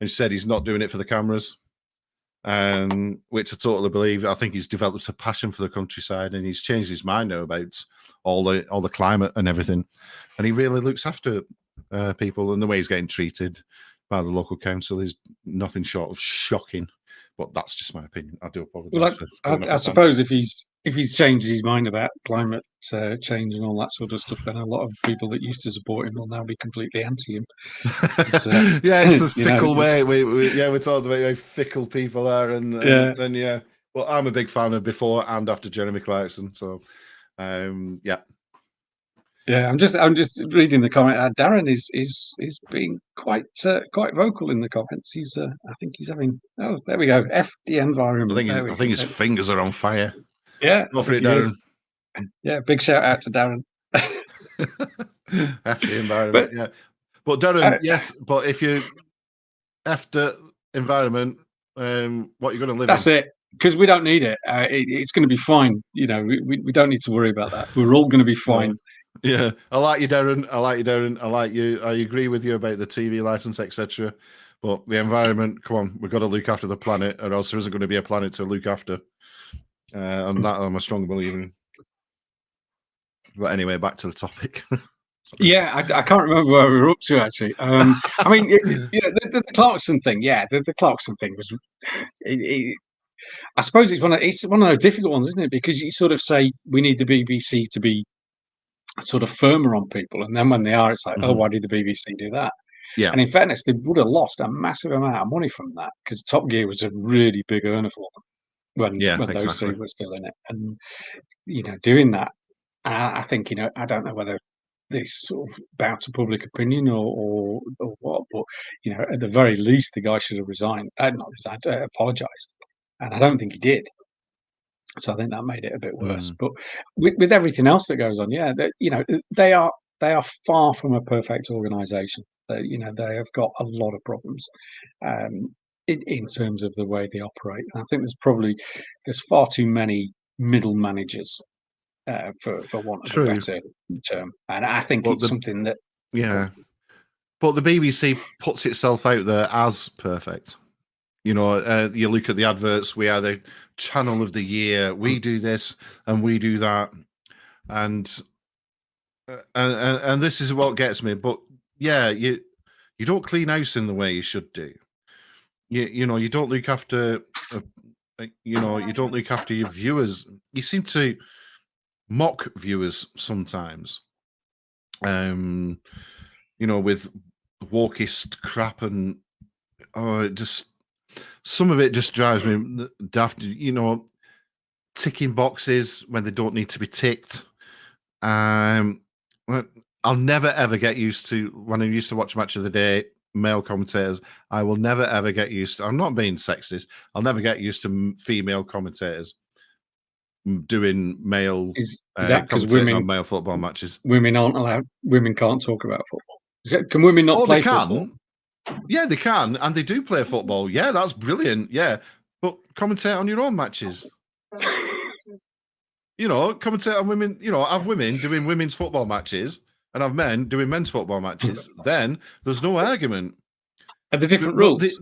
S1: And she said he's not doing it for the cameras. Which I totally believe. I think he's developed a passion for the countryside, and he's changed his mind now about all the climate and everything. And he really looks after people, and the way he's getting treated by the local council is nothing short of shocking. But that's just my opinion. I do apologise.
S3: Well, I suppose if he's changed his mind about climate change and all that sort of stuff, then a lot of people that used to support him will now be completely anti him.
S1: Yeah, it's the fickle way. We talked about how fickle people are, and yeah. Well, I'm a big fan of before and after Jeremy Clarkson. So, yeah.
S3: Yeah, I'm just reading the comment. Darren is being quite vocal in the comments. I think he's having. Oh, there we go. F the environment.
S1: I think his fingers are on fire.
S3: Yeah,
S1: go for it, Darren.
S3: Yeah, big shout out to Darren.
S1: F the environment. Yeah, but Darren, yes. But if you after environment, what you're going to live?
S3: That's it. Because we don't need it. It's going to be fine. We don't need to worry about that. We're all going to be fine.
S1: Yeah, I like you, Darren. I like you. I agree with you about the TV license, etc. But the environment, come on, we've got to look after the planet, or else there isn't going to be a planet to look after. And that I'm a strong believer in. But anyway, back to the topic.
S3: Yeah, I can't remember where we were up to actually. I mean, the Clarkson thing. Yeah, the Clarkson thing was. I suppose it's one of those difficult ones, isn't it? Because you sort of say we need the BBC to be sort of firmer on people, and then when they are, it's like, oh, why did the BBC do that?
S1: Yeah.
S3: And in fairness, they would have lost a massive amount of money from that because Top Gear was a really big earner for them when those three were still in it, and doing that, I think I don't know whether this sort of bow to public opinion or what, but at the very least, the guy should have resigned, not resigned, apologised, and I don't think he did. So I think that made it a bit worse. But with everything else that goes on, they are far from a perfect organisation. They have got a lot of problems in terms of the way they operate. And I think there's far too many middle managers for want of a better term. And I think it's something that
S1: But the BBC puts itself out there as perfect. You look at the adverts. We are the channel of the year. We do this and we do that, and this is what gets me. But yeah, you don't clean house in the way you should do. You don't look after. You don't look after your viewers. You seem to mock viewers sometimes. With wokeist crap and some of it just drives me daft. Ticking boxes when they don't need to be ticked. I'll never ever get used to when I used to watch Match of the Day, male commentators. I will never ever get used to. I'm not being sexist. I'll never get used to female commentators doing male.
S3: Is that because women
S1: on male football matches?
S3: Women aren't allowed. Women can't talk about football. Can women not play football?
S1: Yeah, they can, and they do play football. Yeah, that's brilliant. Yeah, but commentate on your own matches. Commentate on women. Have women doing women's football matches, and have men doing men's football matches. Then there's no argument.
S3: Are there different rules?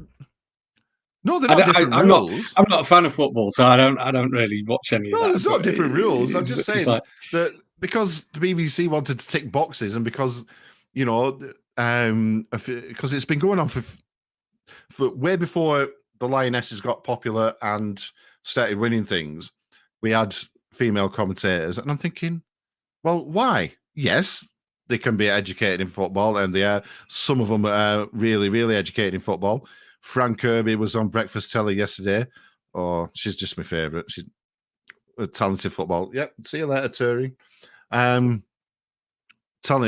S1: No, they're not different rules.
S3: I'm not a fan of football, so I don't really watch any of that.
S1: No, there's not different rules. I'm just saying that because the BBC wanted to tick boxes, and because because it's been going on for way before the Lionesses got popular and started winning things, we had female commentators, and I'm thinking, well, why? yes, they can be educated in football, and they are. Some of them are really, really educated in football. Fran Kirby was on Breakfast Telly yesterday. Oh, she's just my favourite. She's a talented football. Yep. See you later, Terry. Talented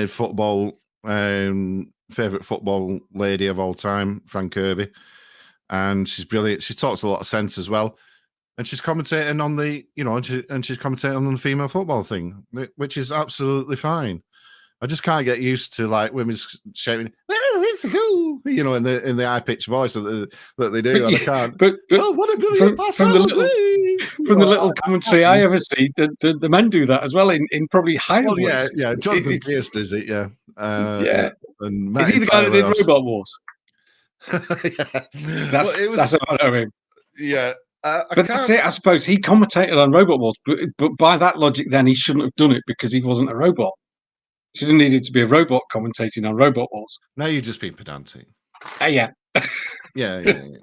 S1: football, favourite football lady of all time, Fran Kirby. And she's brilliant. She talks a lot of sense as well. And she's commentating on the, and she's commentating on the female football thing, which is absolutely fine. I just can't get used to like women shouting, "Oh, it's a goal," in the high pitched voice that they do. And I can't.
S3: But
S1: oh, what a brilliant pass!
S3: From the little commentary I ever see, the men do that as well in probably higher voice.
S1: Yeah. Jonathan Pierce does it. Yeah,
S3: yeah.
S1: And
S3: is he the guy that did Robot Wars?
S1: Yeah,
S3: that's what I mean.
S1: Yeah.
S3: But that's it. I suppose he commentated on Robot Wars, but by that logic, then he shouldn't have done it because he wasn't a robot. She didn't need it to be a robot commentating on Robot Wars.
S1: Now you're just being pedantic.
S3: Yeah.
S1: Yeah. Which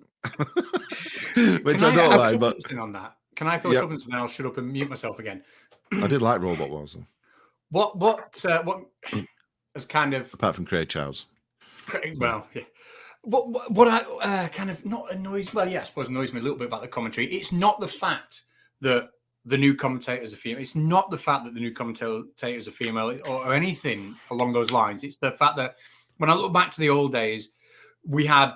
S1: I don't like. But
S2: on that, can I throw something? Then I'll shut up and mute myself again.
S1: I did like Robot Wars.
S2: What has kind of
S1: apart from Craig Charles?
S2: Well, yeah. What I kind of not annoys. Well, yeah, I suppose annoys me a little bit about the commentary. It's not the fact that the new commentators are female. It's not the fact that the new commentators are female or anything along those lines. It's the fact that when I look back to the old days, we had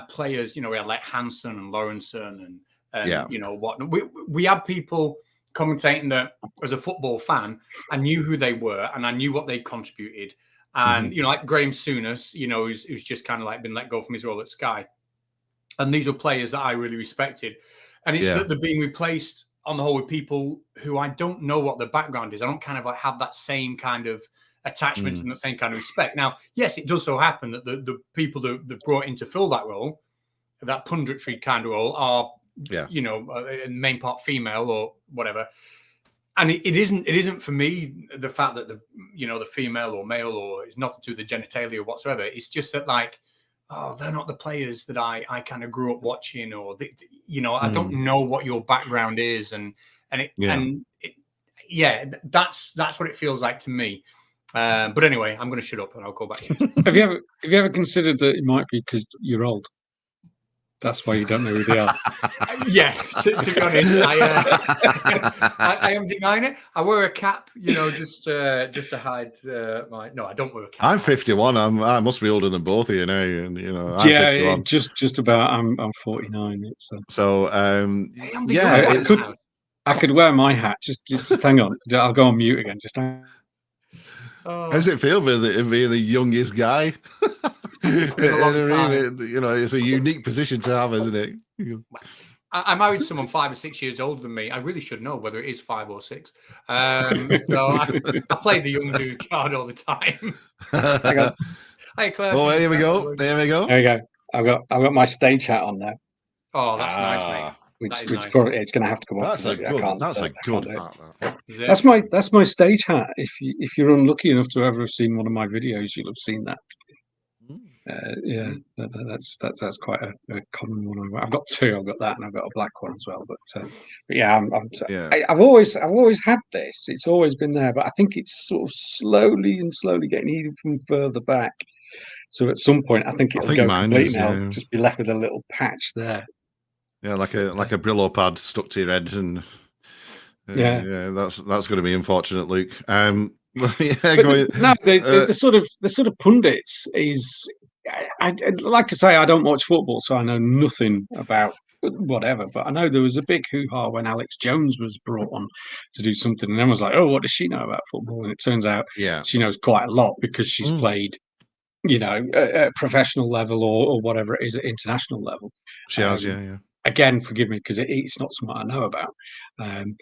S2: players, we had like Hansen and Lawrenson and whatnot. We had people commentating that as a football fan, I knew who they were and I knew what they contributed. And, like Graham Souness, who's just kind of like been let go from his role at Sky. And these were players that I really respected. And it's that they're being replaced on the whole with people who I don't know what their background is. I don't kind of like have that same kind of attachment and the same kind of respect. Now, yes, it does so happen that the people that brought in to fill that role, that punditry kind of role, are, in main part female or whatever. And it isn't for me the fact that the female or male or it's nothing to the genitalia whatsoever. It's just that like, they're not the players that I kind of grew up watching, or I don't know what your background is, that's what it feels like to me. But anyway, I'm going to shut up and I'll go back to you.
S3: Have you ever considered that it might be because you're old? That's why you don't know who they are.
S2: Yeah, to be honest, I am denying it. I wear a cap, just to hide my. No, I don't wear a cap.
S1: I'm 51. I must be older than both of you now. And I'm 51.
S3: just about. I'm 49. I could wear my hat. Just hang on. I'll go on mute again. Just hang.
S1: How does it feel being the youngest guy? It's a unique position to have, isn't it?
S2: I married someone 5 or 6 years older than me. I really should know whether it is 5 or 6. So I play the young dude card all the time. Hi, Claire.
S1: Oh, here we go. There we go.
S3: There we go. I've got my stage hat on now.
S2: Oh, that's nice, mate.
S3: Which nice. Probably it's going to have to come off. That's my stage hat. If you're unlucky enough to ever have seen one of my videos, you'll have seen that. That's quite a common one. I've got two. I've got that, and I've got a black one as well. But I've always had this. It's always been there, but I think it's sort of slowly getting even further back. So at some point, I think it'll go complete now. Yeah. Just be left with a little patch there.
S1: Yeah, like a Brillo pad stuck to your head, and that's going to be unfortunate, Luke.
S3: The sort of pundits is. Like I say, I don't watch football, so I know nothing about whatever. But I know there was a big hoo-ha when Alex Jones was brought on to do something, and then was like, "Oh, what does she know about football?" And it turns out, she knows quite a lot because she's played, at professional level or whatever it is at international level.
S1: She has, yeah.
S3: Again, forgive me because it's not something I know about. And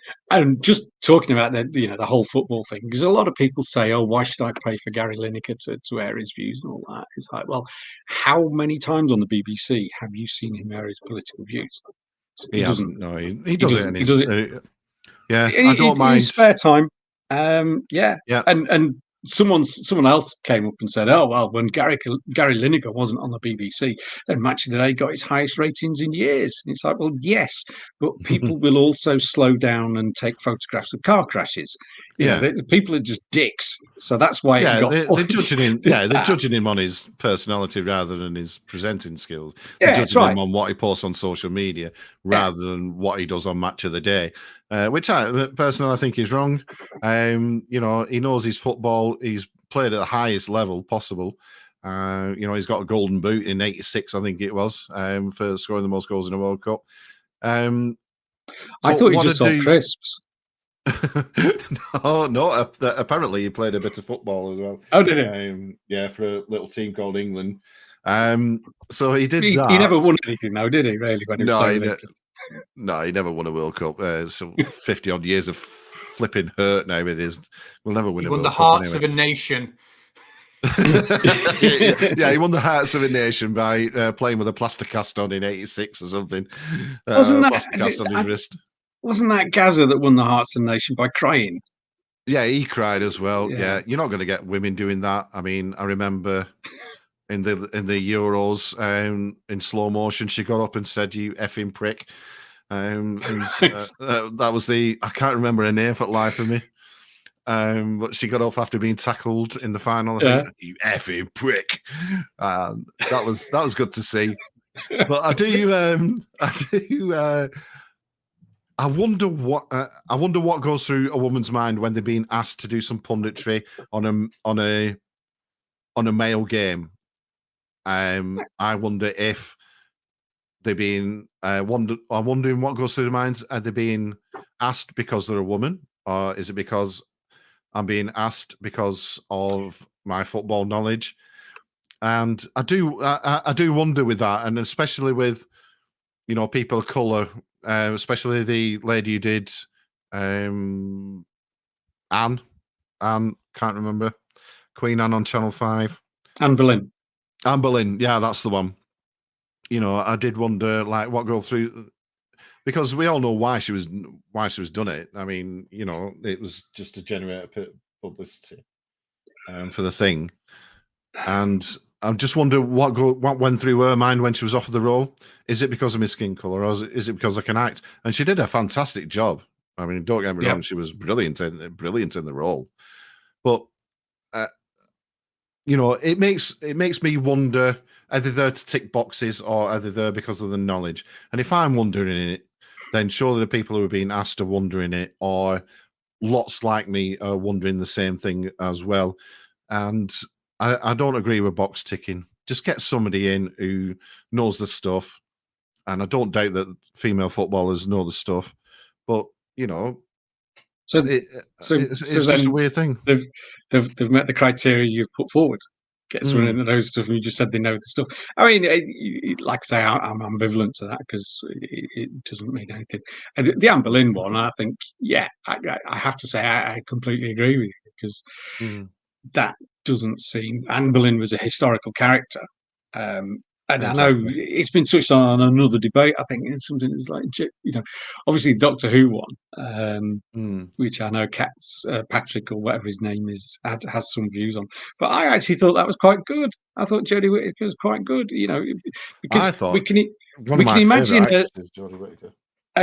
S3: just talking about the whole football thing, because a lot of people say, "Oh, why should I pay for Gary Lineker to air his views and all that?" It's like, well, how many times on the BBC have you seen him air his political views?
S1: He doesn't. No, he does it.
S3: He does it.
S1: I don't mind
S3: his spare time. And someone else came up and said, "Oh well, when Gary Lineker wasn't on the BBC, then Match of the Day got its highest ratings in years." And it's like, well, yes, but people will also slow down and take photographs of car crashes. You know, people are just dicks, so that's why it got.
S1: They're judging him. Yeah, they're judging him on his personality rather than his presenting skills.
S3: Yeah,
S1: they're
S3: that's
S1: judging
S3: right.
S1: him on what he posts on social media rather than what he does on Match of the Day, which I personally think is wrong. You know, he knows his football. He's played at the highest level possible. You know, he's got a golden boot in '86, I think it was, for scoring the most goals in a World Cup.
S3: I thought he just sold crisps.
S1: No. Apparently, he played a bit of football as well.
S3: Oh, did he?
S1: Yeah, for a little team called England. So he did that.
S3: He never won anything, though, did he? Really? When he
S1: he never won a World Cup. So 50 odd years of flipping hurt now it is. We'll never win a World Cup.
S2: He won the hearts of a nation.
S1: Yeah, he won the hearts of a nation by playing with a plaster cast on in '86 or something.
S3: Wasn't that
S1: plaster cast on his wrist?
S3: Wasn't that Gaza that won the hearts of the nation by crying?
S1: Yeah, he cried as well. Yeah, you're not going to get women doing that. I mean, I remember in the Euros in slow motion, she got up and said, "You effing prick." That was I can't remember her name for the life of me. But she got up after being tackled in the final. I think, "You effing prick." That was good to see. But I wonder what goes through a woman's mind when they're being asked to do some punditry on a male game. I wonder if they're being I'm wondering what goes through their minds. Are they being asked because they're a woman, or is it because I'm being asked because of my football knowledge? And I do wonder with that, and especially with, you know, people of colour. Especially the lady who did Anne, can't remember, Queen Anne on Channel 5.
S3: Anne Boleyn,
S1: yeah, that's the one. You know, I did wonder, like, what goes through, because we all know why she was done it. I mean, you know, it was just to generate a bit of publicity for the thing, and I just wonder what went through her mind when she was offered the role. Is it because of my skin color, or is it because I can act? And she did a fantastic job. I mean, don't get me wrong, she was brilliant in the role. But you know, it makes me wonder: are they there to tick boxes, or are they there because of the knowledge? And if I'm wondering it, then surely the people who are being asked are wondering it, or lots like me are wondering the same thing as well. And I don't agree with box ticking. Just get somebody in who knows the stuff. And I don't doubt that female footballers know the stuff. But, you know, it's just a weird thing.
S3: They've met the criteria you've put forward. Get someone in that knows stuff, and you just said they know the stuff. I mean, like I say, I'm ambivalent to that because it doesn't mean anything. And the Anne Boleyn one, I think, I have to say I completely agree with you, because that doesn't seem. Anne Boleyn was a historical character, and exactly. I know it's been touched on another debate. I think it's something that's like, you know, obviously Doctor Who one, which I know Patrick or whatever his name is has some views on. But I actually thought that was quite good. I thought Jodie Whittaker was quite good. You know, because
S1: I thought
S3: we can imagine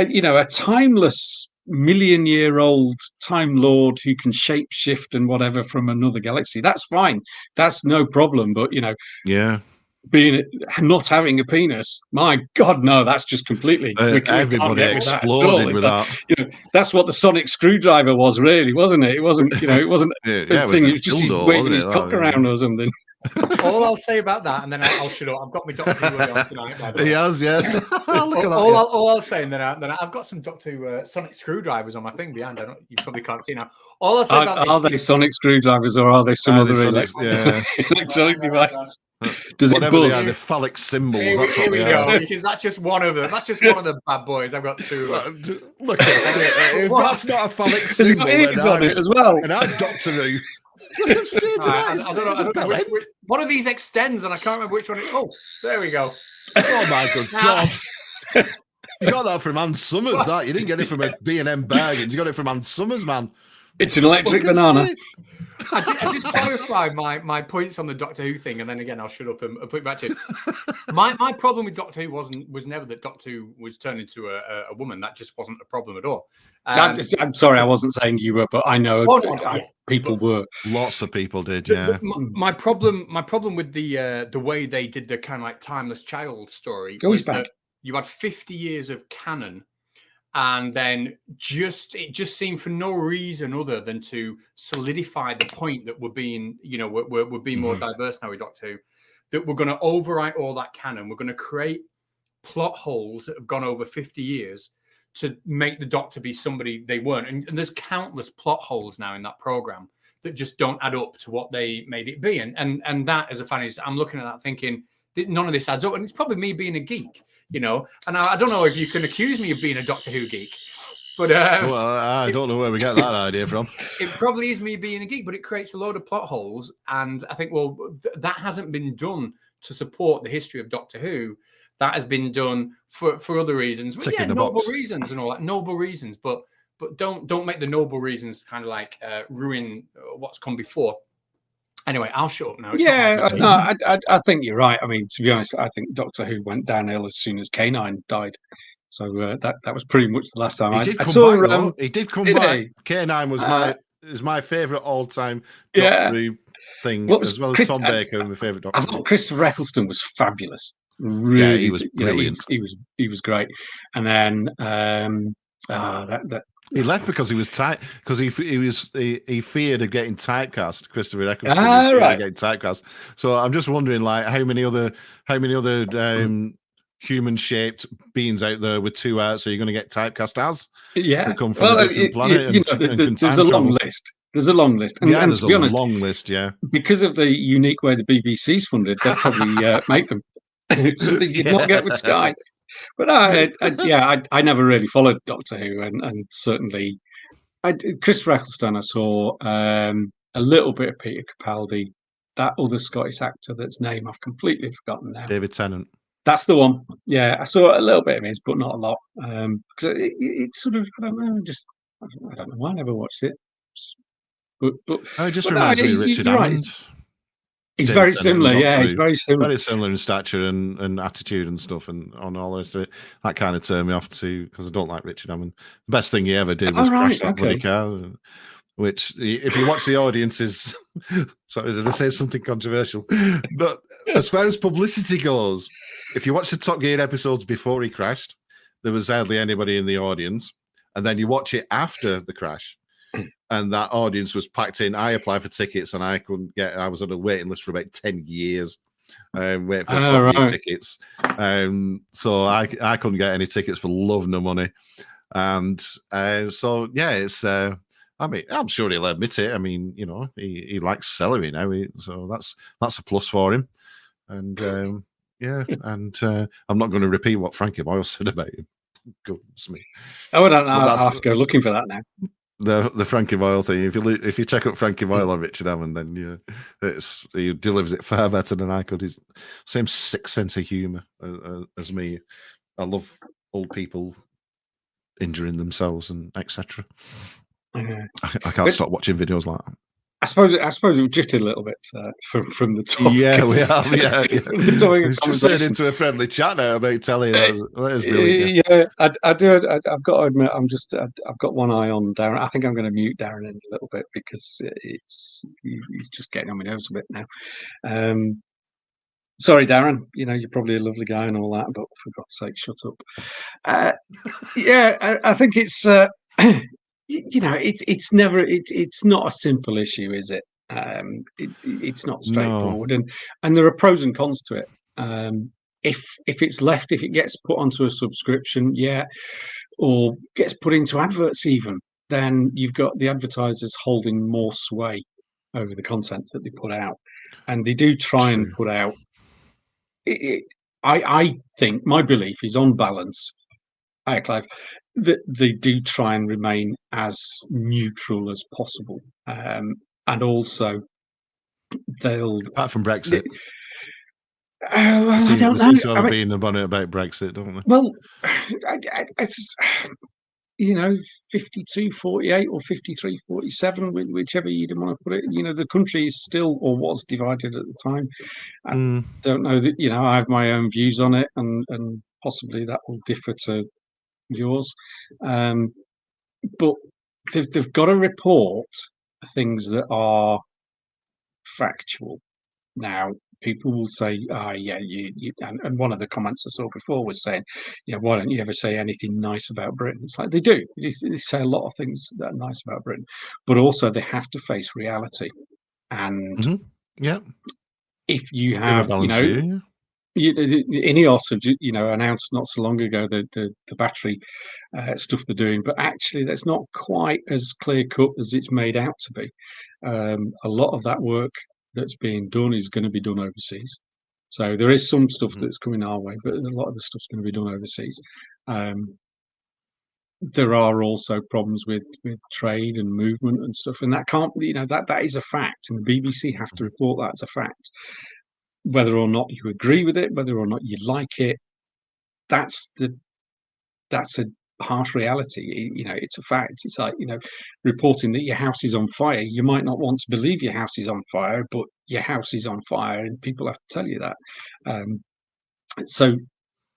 S3: you know, a timeless, million-year-old Time Lord who can shapeshift and whatever from another galaxy. That's fine. That's no problem. But, you know, being not having a penis, my God, no, that's just completely.
S1: Everybody exploded with that.
S3: You know, that's what the sonic screwdriver was, really, wasn't it? It wasn't, you know, it wasn't a thing. It was just waving his cock around or something.
S2: All I'll say about that, and then I'll shut up. I've got my Doctor Who on tonight. By the way.
S1: He has, yeah.
S2: all I'll say, and then I've got some Doctor Who sonic screwdrivers on my thing behind. You probably can't see now. All I'll say about
S3: are they sonic screwdrivers, or are they some other electronic device? Does
S1: whatever
S3: it
S1: they are, the phallic symbols. That's what
S2: we
S1: they are.
S2: Because that's just one of them. That's just one of the bad boys. I've got two.
S1: Look at it. If that's not a phallic symbol,
S3: then on it as well.
S1: And I'm Doctor Who.
S2: I don't know which one of these extends, and I can't remember which one. There we go.
S1: Oh my good God! You got that from Ann Summers. That you didn't get it from a B&M Bargains. You got it from Ann Summers, man.
S3: It's an electric banana.
S2: I just clarify my points on the Doctor Who thing, and then again I'll shut up and put it back to you. My problem with Doctor Who was never that Doctor Who was turned into a woman. That just wasn't a problem at all.
S3: I'm sorry, I wasn't saying you were, but I know people were.
S1: Lots of people did, yeah.
S2: My problem with the way they did the kind of like Timeless Child story was that you had 50 years of canon. And then it just seemed for no reason other than to solidify the point that we're being more diverse now with Doctor Who, that we're going to overwrite all that canon. We're going to create plot holes that have gone over 50 years to make the Doctor be somebody they weren't. And there's countless plot holes now in that program that just don't add up to what they made it be. And that, as a fan, I'm looking at that thinking, none of this adds up. And it's probably me being a geek, and I don't know if you can accuse me of being a Doctor Who geek, but
S1: well, I don't know where we get that idea from.
S2: It probably is me being a geek, but it creates a load of plot holes. And I think, well, that hasn't been done to support the history of Doctor Who. That has been done for other reasons. Well, yeah, noble reasons and all that, noble reasons, but don't make the noble reasons kind of like ruin what's come before. Anyway, I'll shut up now.
S3: I think you're right. I mean, to be honest, I think Doctor Who went downhill as soon as K9 died. So that was pretty much the last time
S1: he did come back. He did come back. K9 was my favourite all-time Doctor Who thing, as well as Tom Baker, my favourite Doctor.
S3: I thought Christopher Eccleston was fabulous. Really,
S1: he was brilliant.
S3: He was great. And then
S1: he left because he was tight, because he feared of getting typecast. Christopher Eccleston feared of getting typecast. So I'm just wondering, like, how many other human-shaped beings out there with two hearts are you going to get typecast as?
S3: Yeah,
S1: come from a different planet.
S3: There's a long list. There's a long list. And
S1: there's
S3: to be honest,
S1: long list. Yeah,
S3: because of the unique way the BBC's funded, they'll probably make them something you'd not get with Sky. But I never really followed Doctor Who, and certainly Christopher Eccleston. I saw a little bit of Peter Capaldi, that other Scottish actor that's name I've completely forgotten now.
S1: David Tennant.
S3: That's the one. Yeah, I saw a little bit of his, but not a lot. Because it sort of, I don't know why I never watched it. But
S1: it just reminds me of Richard Hammond.
S3: He's very similar, he's very similar.
S1: Very similar in stature and attitude and stuff, and on all this. That kind of turned me off too, because I don't like Richard Hammond. The best thing he ever did was crash that bloody car. Which, if you watch the audiences, sorry, did I say something controversial? But as far as publicity goes, if you watch the Top Gear episodes before he crashed, there was hardly anybody in the audience, and then you watch it after the crash, and that audience was packed in. I applied for tickets, and I couldn't get. I was on a waiting list for about 10 years, waiting for Top Gear tickets. So I couldn't get any tickets for love nor money, and so yeah, it's. I mean, I'm sure he'll admit it. I mean, he likes celery now, so that's a plus for him. And I'm not going to repeat what Frankie Boyle said about him. Goodness me!
S3: I don't know. I'll have to go looking for that now.
S1: The Frankie Boyle thing. If you check up Frankie Boyle on Richard Hammond, then he delivers it far better than I could. He's same sick sense of humour as me. I love old people injuring themselves and etc. I can't stop watching videos like that.
S3: I suppose we drifted a little bit from the topic.
S1: Yeah, we have. Yeah, it's just turned into a friendly chat now about telly. That is brilliant.
S3: Yeah, I do. I've got to admit, I've got one eye on Darren. I think I'm going to mute Darren in a little bit because he's just getting on my nerves a bit now. Sorry, Darren. You're probably a lovely guy and all that, but for God's sake, shut up. I think it's. It's not a simple issue, is it? It's not straightforward, and there are pros and cons to it. If it gets put onto a subscription, or gets put into adverts even, then you've got the advertisers holding more sway over the content that they put out, and they do try and put out. I think my belief is, on balance, Clive, that they do try and remain as neutral as possible, and also they'll,
S1: apart from Brexit.
S3: I don't know.
S1: Seem to have been the bonnet about Brexit, don't they?
S3: Well, 52-48 or 53-47, whichever you want to put it. The country is still, or was, divided at the time. I don't know that, I have my own views on it, and possibly that will differ to yours. But they've got to report things that are factual. Now, people will say, yeah, and one of the comments I saw before was saying, why don't you ever say anything nice about Britain? It's like they do. They say a lot of things that are nice about Britain, but also they have to face reality. And
S1: yeah,
S3: if you have,
S1: view,
S3: INEOS have, announced not so long ago the battery stuff they're doing, but actually that's not quite as clear cut as it's made out to be. A lot of that work that's being done is going to be done overseas. So there is some stuff that's coming our way, but a lot of the stuff's going to be done overseas. There are also problems with trade and movement and stuff, and that can't, that is a fact, and the BBC have to report that as a fact. Whether or not you agree with it, whether or not you like it, that's a harsh reality. It's a fact. It's like, reporting that your house is on fire. You might not want to believe your house is on fire, but your house is on fire, and people have to tell you that. So,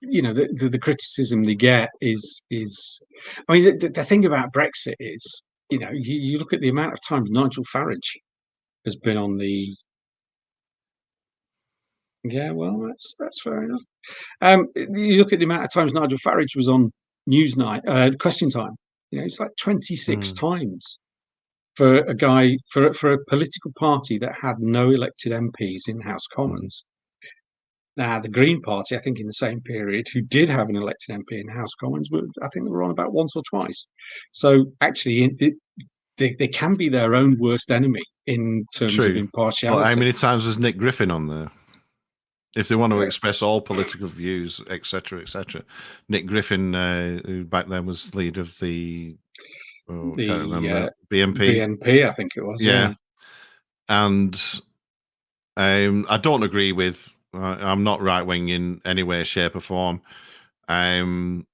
S3: the criticism they get is. I mean, the thing about Brexit is, you look at the amount of times Nigel Farage has been on the. Yeah, well, that's fair enough. You look at the amount of times Nigel Farage was on Newsnight, Question Time. It's like 26 times for a guy, for a political party that had no elected MPs in House Commons. Now, the Green Party, I think, in the same period, who did have an elected MP in House Commons, I think they were on about once or twice. So actually, they can be their own worst enemy in terms of impartiality.
S1: But how many times was Nick Griffin on there? If they want to express all political views, etc., etc. Nick Griffin, who back then was leader of the can't remember,
S3: BNP, I think it was. Yeah.
S1: And I don't agree with. I'm not right wing in any way, shape, or form. But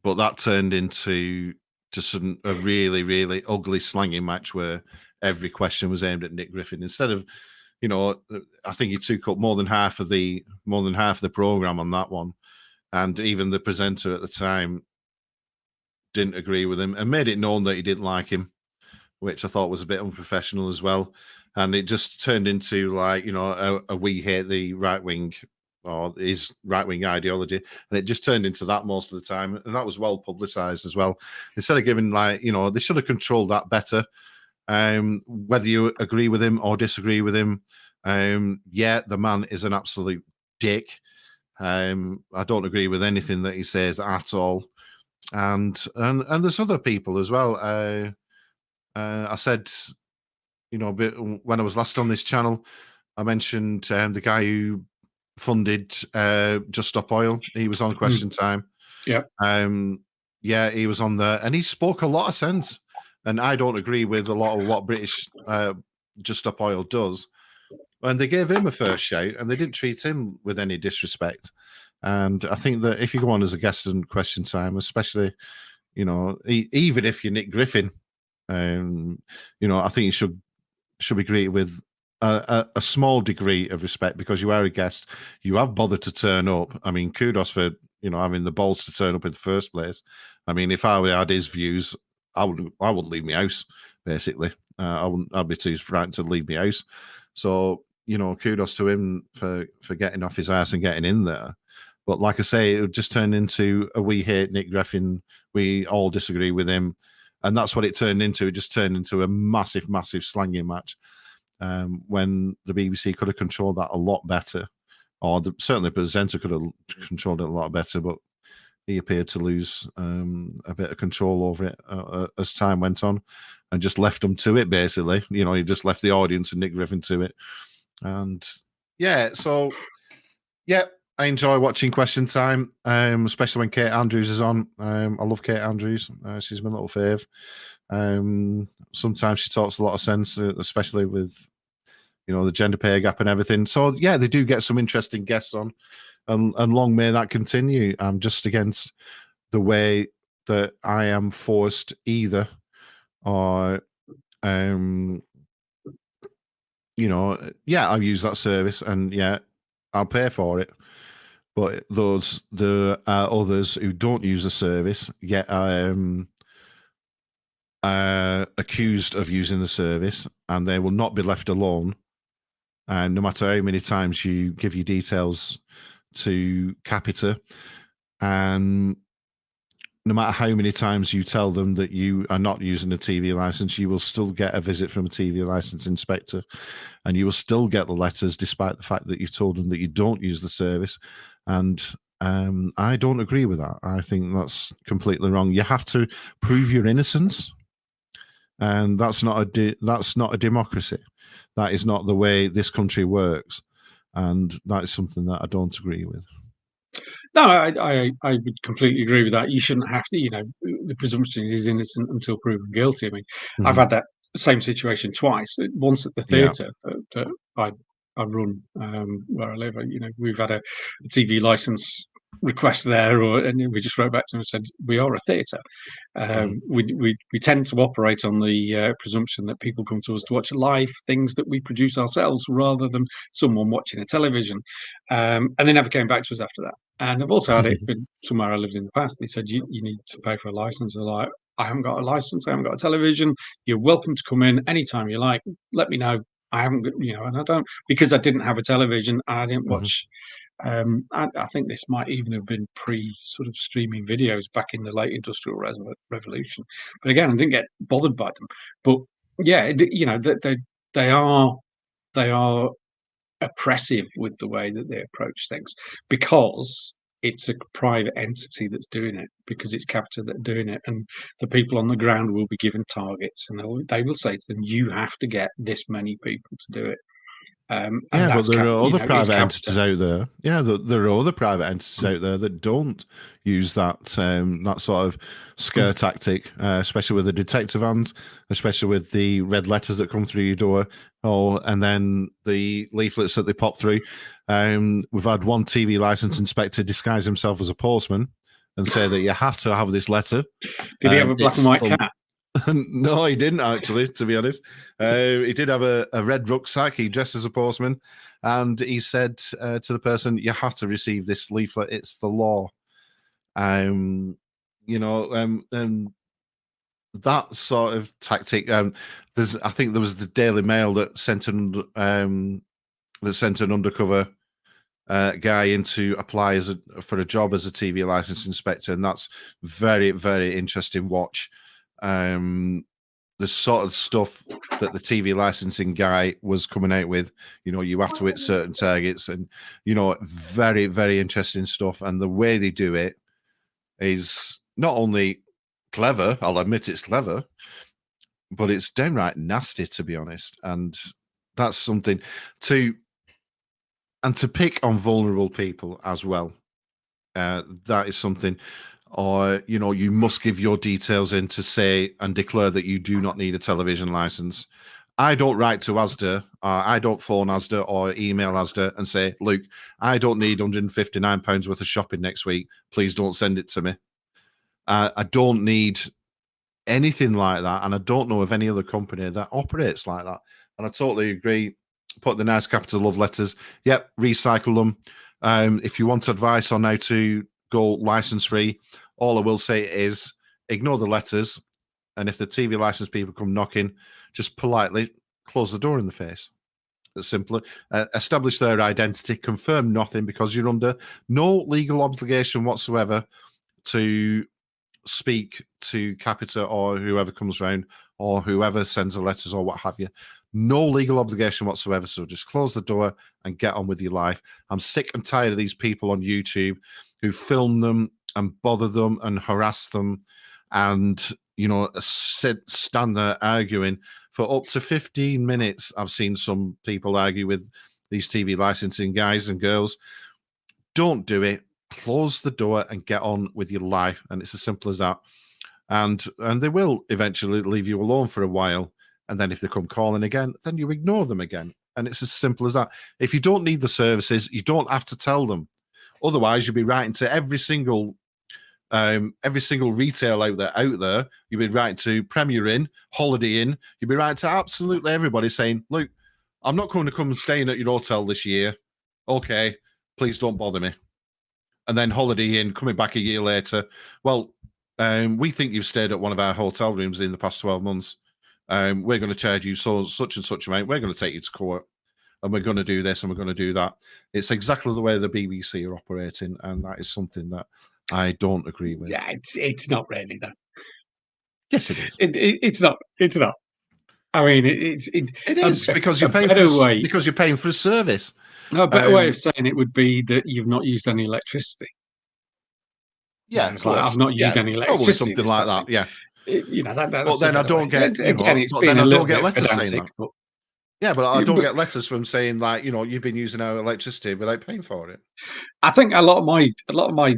S1: that turned into just a really, really ugly, slangy match where every question was aimed at Nick Griffin instead of. I think he took up more than half of the program on that one, and even the presenter at the time didn't agree with him and made it known that he didn't like him, which I thought was a bit unprofessional as well. And it just turned into like a we hate the right wing or his right wing ideology, and it just turned into that most of the time, and that was well publicized as well. Instead of giving they should have controlled that better. Whether you agree with him or disagree with him, the man is an absolute dick. I don't agree with anything that he says at all. And there's other people as well. I said, when I was last on this channel, I mentioned the guy who funded Just Stop Oil. He was on Question Time.
S3: Yeah.
S1: He was on there, and he spoke a lot of sense. And I don't agree with a lot of what British Just Stop Oil does. And they gave him a first shout, and they didn't treat him with any disrespect. And I think that if you go on as a guest in Question Time, especially, even if you're Nick Griffin, I think you should be greeted with a small degree of respect because you are a guest. You have bothered to turn up. I mean, kudos for having the balls to turn up in the first place. I mean, if I had his views, I wouldn't leave my house, basically. I'd be too frightened to leave my house. So, kudos to him for getting off his ass and getting in there. But like I say, it would just turn into a we hate Nick Griffin. We all disagree with him. And that's what it turned into. It just turned into a massive, massive slanging match when the BBC could have controlled that a lot better. Or certainly the presenter could have controlled it a lot better, but he appeared to lose a bit of control over it as time went on and just left them to it, basically. He just left the audience and Nick Griffin to it. And, I enjoy watching Question Time, especially when Kate Andrews is on. I love Kate Andrews. She's my little fave. Sometimes she talks a lot of sense, especially with, the gender pay gap and everything. So, they do get some interesting guests on. And long may that continue. I'm just against the way that I am forced either, or I'll use that service, and I'll pay for it. But there are others who don't use the service yet accused of using the service, and they will not be left alone. And no matter how many times you give your details to Capita, and no matter how many times you tell them that you are not using a TV license, you will still get a visit from a TV license inspector, and you will still get the letters despite the fact that you've told them that you don't use the service. And I don't agree with that. I think that's completely wrong. You have to prove your innocence, and that's not a democracy. That is not the way this country works, and that is something that I don't agree with.
S3: No, I would completely agree with that. You shouldn't have to, the presumption is innocent until proven guilty. I mean, I've had that same situation twice. Once at the theatre that I run where I live. We've had a TV license request there, and we just wrote back to them and said we are a theatre. We tend to operate on the presumption that people come to us to watch live things that we produce ourselves rather than someone watching a television. And they never came back to us after that. And I've also had it been somewhere I lived in the past. They said you need to pay for a license. They're like, I haven't got a license. I haven't got a television. You're welcome to come in anytime you like. Let me know. I haven't, and I don't, because I didn't have a television and I didn't watch. I think this might even have been sort of streaming videos back in the late industrial revolution. But again, I didn't get bothered by them. But yeah, they are oppressive with the way that they approach things, because it's a private entity that's doing it, because it's Capita that are doing it, and the people on the ground will be given targets, and they will say to them, you have to get this many people to do it.
S1: But there are other private entities out there. Yeah, there are other private entities out there that don't use that sort of scare tactic, especially with the detective hands, especially with the red letters that come through your door, and then the leaflets that they pop through. We've had one TV license inspector disguise himself as a postman and say that you have to have this letter.
S3: Did he have a black and white cat?
S1: No, he didn't actually, to be honest. He did have a red rucksack. He dressed as a postman, and he said to the person, you have to receive this leaflet. It's the law. That sort of tactic. I think there was the Daily Mail that sent an undercover guy in to apply for a job as a TV license inspector, and that's very, very interesting watch. The sort of stuff that the TV licensing guy was coming out with, you have to hit certain targets, and very, very interesting stuff. And the way they do it is not only clever, I'll admit it's clever, but it's downright nasty, to be honest. And that's something to pick on vulnerable people as well. That is something. Or, you must give your details in to say and declare that you do not need a television license. I don't write to Asda, I don't phone Asda or email Asda and say, look, I don't need £159 worth of shopping next week. Please don't send it to me. I don't need anything like that. And I don't know of any other company that operates like that. And I totally agree. Put the nice capital love letters. Yep, recycle them. If you want advice on how to go license free, all I will say is ignore the letters, and if the TV license people come knocking, just politely close the door in the face. It's simpler. Establish their identity, confirm nothing, because you're under no legal obligation whatsoever to speak to Capita or whoever comes around or whoever sends the letters or what have you. No legal obligation whatsoever. So just close the door and get on with your life. I'm sick and tired of these people on YouTube who film them and bother them and harass them and, stand there arguing for up to 15 minutes. I've seen some people argue with these TV licensing guys and girls. Don't do it. Close the door and get on with your life. And it's as simple as that. And they will eventually leave you alone for a while. And then if they come calling again, then you ignore them again. And it's as simple as that. If you don't need the services, you don't have to tell them. Otherwise, you'll be writing to every single every single retail outlet out there. You'd be right to Premier Inn, Holiday Inn. You'd be right to absolutely everybody saying, look, I'm not going to come and staying at your hotel this year. Okay, please don't bother me. And then Holiday Inn coming back a year later. Well, we think you've stayed at one of our hotel rooms in the past 12 months. We're going to charge you such and such amount. We're going to take you to court, and we're going to do this and we're going to do that. It's exactly the way the BBC are operating, and that is something that I don't agree with.
S3: Yeah, it's not really though.
S1: Yes, it is.
S3: It's not. It's not. I mean, it
S1: is because you're paying for a service.
S3: No, a better way of saying it would be that you've not used any electricity.
S1: Yeah,
S3: it's like I've not used any electricity.
S1: Probably something like that. Yeah.
S3: But
S1: then I don't get.
S3: Again, it's been a little bit
S1: letters
S3: pedantic,
S1: saying that.
S3: But,
S1: yeah, but I don't get letters from saying like, you've been using our electricity without paying for it.
S3: I think a lot of my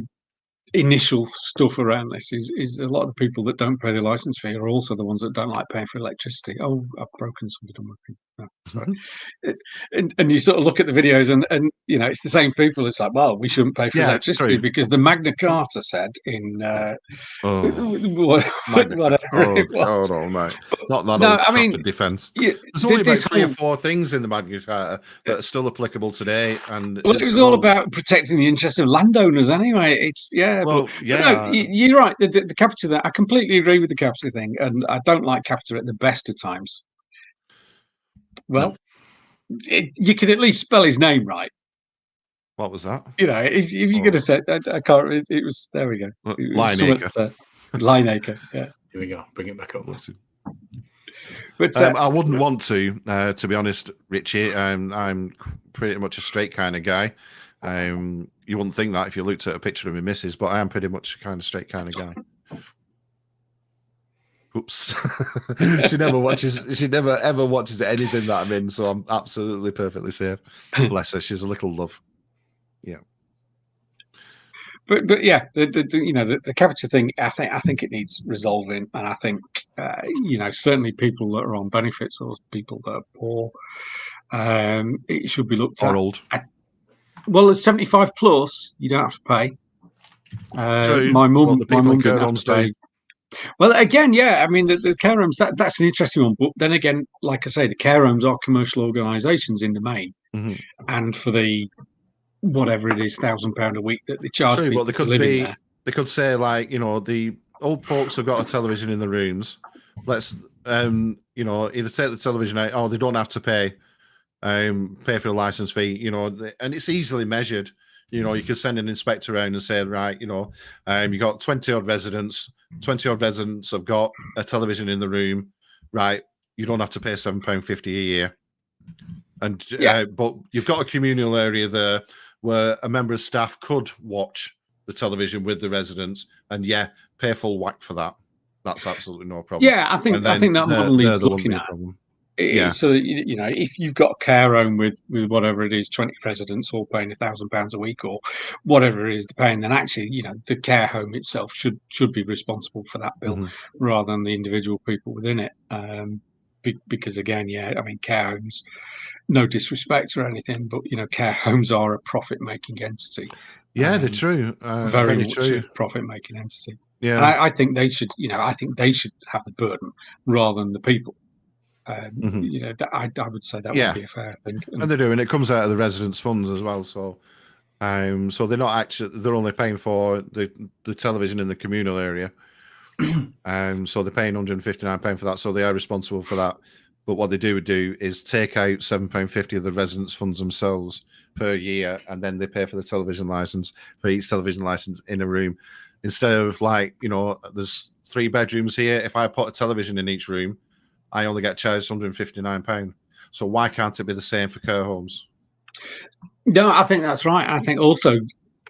S3: initial stuff around this is a lot of the people that don't pay the license fee are also the ones that don't like paying for electricity. Oh, I've broken something on my thing. No, sorry. And you sort of look at the videos and it's the same people. It's like, well, we shouldn't pay for electricity because the Magna Carta said in whatever it was.
S1: Oh, no, mate. Not that old I mean, defence. There's only about 3 or 4 things in the Magna Carta that are still applicable today. And
S3: it was all about protecting the interests of landowners anyway. It's
S1: Well,
S3: you're right. The capita there, I completely agree with the capita thing, and I don't like capita at the best of times. Well, you could at least spell his name right.
S1: What was that?
S3: If you're going to say, I can't. It was there. We go.
S1: Lineacre.
S3: Lineacre. Yeah.
S2: Here we go. Bring it back up.
S3: But
S1: I wouldn't want to be honest, Richie. I'm pretty much a straight kind of guy. You wouldn't think that if you looked at a picture of my missus, but I am pretty much a kind of straight kind of guy. Oops. She never ever watches anything that I'm in, so I'm absolutely perfectly safe. Bless her, she's a little love. Yeah.
S3: But yeah, the capita thing, I think it needs resolving, and I think certainly people that are on benefits or people that are poor, it should be looked at.
S1: Or old.
S3: Well, at 75 plus, you don't have to pay.
S1: True.
S3: My mum
S1: didn't
S3: have to pay. Well, again, yeah, I mean, the care homes, that's an interesting one. But then again, like I say, the care homes are commercial organisations in the main.
S1: Mm-hmm.
S3: And for the, whatever it is, £1,000 a week that they charge people
S1: they
S3: to live in there.
S1: They could say, like, the old folks have got a television in the rooms. Let's, either take the television out, or they don't have to pay for the license fee, and it's easily measured. You can send an inspector around and say, right, you got 20 odd residents have got a television in the room, right? You don't have to pay £7.50 a year. And but you've got a communal area there where a member of staff could watch the television with the residents and pay full whack for that. That's absolutely no problem.
S3: Yeah, I think that model needs looking at. So if you've got a care home with whatever it is, 20 residents all paying £1,000 a week or whatever it is they're paying, then actually the care home itself should be responsible for that bill rather than the individual people within it. Because again, I mean, care homes, no disrespect or anything, but care homes are a profit-making entity.
S1: Yeah, they're true.
S3: Very much true. A profit-making entity.
S1: Yeah,
S3: and I think they should. I think they should have the burden rather than the people. I would say that would be a fair thing.
S1: And they do, and it comes out of the residents' funds as well. So, so they're not they're only paying for the television in the communal area. So they're paying £159 for that. So they are responsible for that. But what they do is take out £7.50 of the residents' funds themselves per year, and then they pay for the television license for each television license in a room. Instead of there's 3 bedrooms here. If I put a television in each room, I only get charged £159. So why can't it be the same for care homes?
S3: No, I think that's right. I think also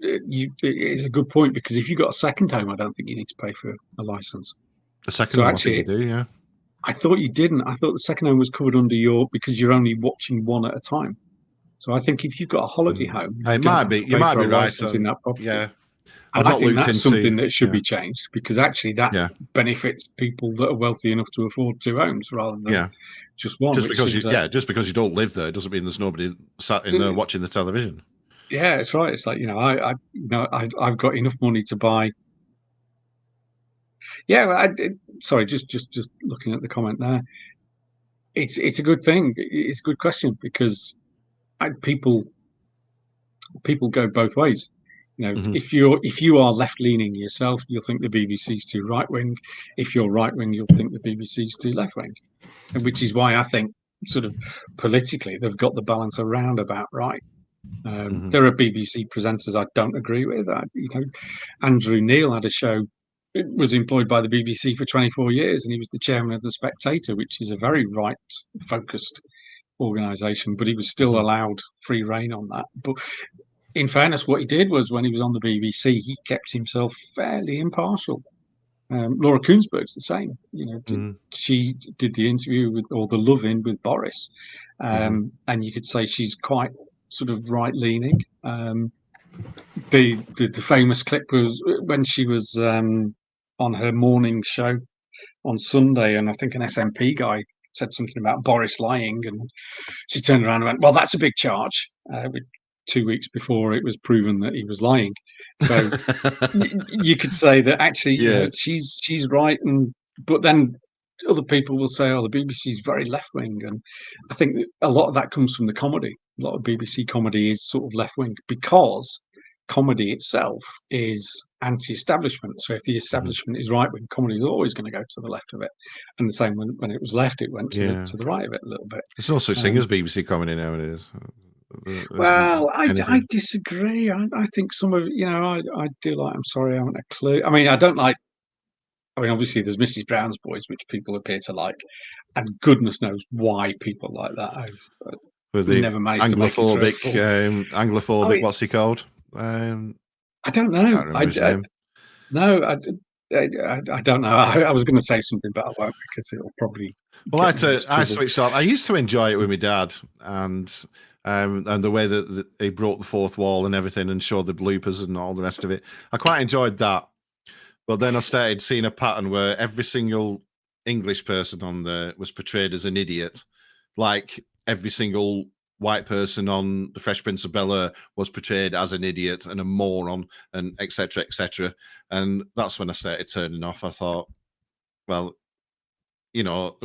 S3: it's a good point, because if you've got a second home, I don't think you need to pay for a license.
S1: The second home, actually, I think you do, yeah.
S3: I thought you didn't. I thought the second home was covered under because you're only watching one at a time. So I think if you've got a holiday home,
S1: you might be right
S3: in that property.
S1: Yeah.
S3: And I think that's something that should be changed, because actually that benefits people that are wealthy enough to afford 2 homes rather than just one.
S1: Just because you don't live there doesn't mean there's nobody sat in there watching the television.
S3: Yeah, it's right. It's like I've got enough money to buy Yeah, well, sorry, just looking at the comment there. It's a good thing. It's a good question because people go both ways. If you are left leaning yourself, you'll think the BBC's too right wing. If you're right wing, you'll think the BBC's too left wing, and which is why I think sort of politically they've got the balance around about right. There are BBC presenters I don't agree with. Andrew Neil had a show. It was employed by the BBC for 24 years, and he was the chairman of the Spectator, which is a very right-focused organisation. But he was still allowed free rein on that. But in fairness, what he did was when he was on the BBC, he kept himself fairly impartial. Laura Koonsberg's the same. She did the interview or the Love-In with Boris, and you could say she's quite sort of right-leaning. The famous clip was when she was on her morning show on Sunday, and I think an SNP guy said something about Boris lying, and she turned around and went, "Well, that's a big charge." 2 weeks before it was proven that he was lying, so you could say that actually she's right, but then other people will say, "Oh, the BBC is very left wing," and I think that a lot of that comes from the comedy. A lot of BBC comedy is sort of left wing because comedy itself is anti-establishment. So if the establishment is right wing, comedy is always going to go to the left of it. And the same when it was left, it went to the right of it a little bit.
S1: There's no such thing as BBC comedy nowadays.
S3: Well, I disagree. I think some of I do like. I'm sorry, I haven't a clue. I mean, I don't like. I mean, obviously, there's Mrs. Brown's Boys, which people appear to like, and goodness knows why people like that. I've
S1: with the
S3: never managed
S1: Anglophobic,
S3: to
S1: Anglophobic. What's he called?
S3: I don't know. No, I don't know. I was going to say something, but I won't because it'll probably.
S1: Well, I switched off. I used to enjoy it with my dad, and the way that he broke the fourth wall and everything, and showed the bloopers and all the rest of it. I quite enjoyed that. But then I started seeing a pattern where every single English person on there was portrayed as an idiot, like every single white person on The Fresh Prince of Bel-Air was portrayed as an idiot and a moron, and etc. etc. And that's when I started turning off. I thought, well, you're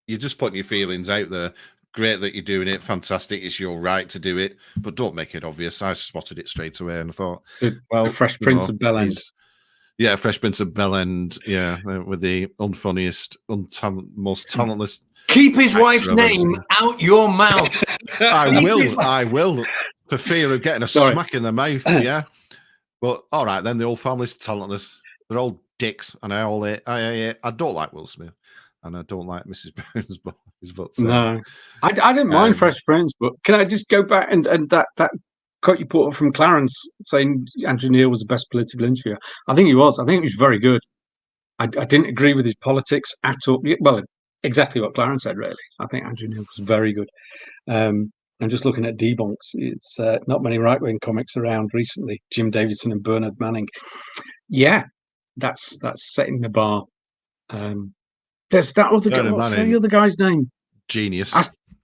S1: just putting your feelings out there. Great that you're doing it. Fantastic. It's your right to do it, but don't make it obvious. I spotted it straight away, and I thought, well,
S3: The Fresh Prince of Bel-Air.
S1: Yeah, Fresh Prince of Bel-End. Yeah, with the unfunniest, most talentless.
S2: Keep his wife's name out your mouth.
S1: I will, for fear of getting a smack in the mouth. Yeah, but all right, then the whole family's talentless. They're all dicks, and I don't like Will Smith, and I don't like Mrs. Brown's Boys. But
S3: no, I didn't mind Fresh Prince, but can I just go back and that quote you put up from Clarence saying Andrew Neil was the best political interviewer? I think he was. I think he was very good. I didn't agree with his politics at all. Well, exactly what Clarence said, really. I think Andrew Neil was very good. I'm just looking at debunks. It's not many right-wing comics around recently. Jim Davidson and Bernard Manning. Yeah, that's setting the bar. There's that other guy. What's the other guy's name?
S1: Genius.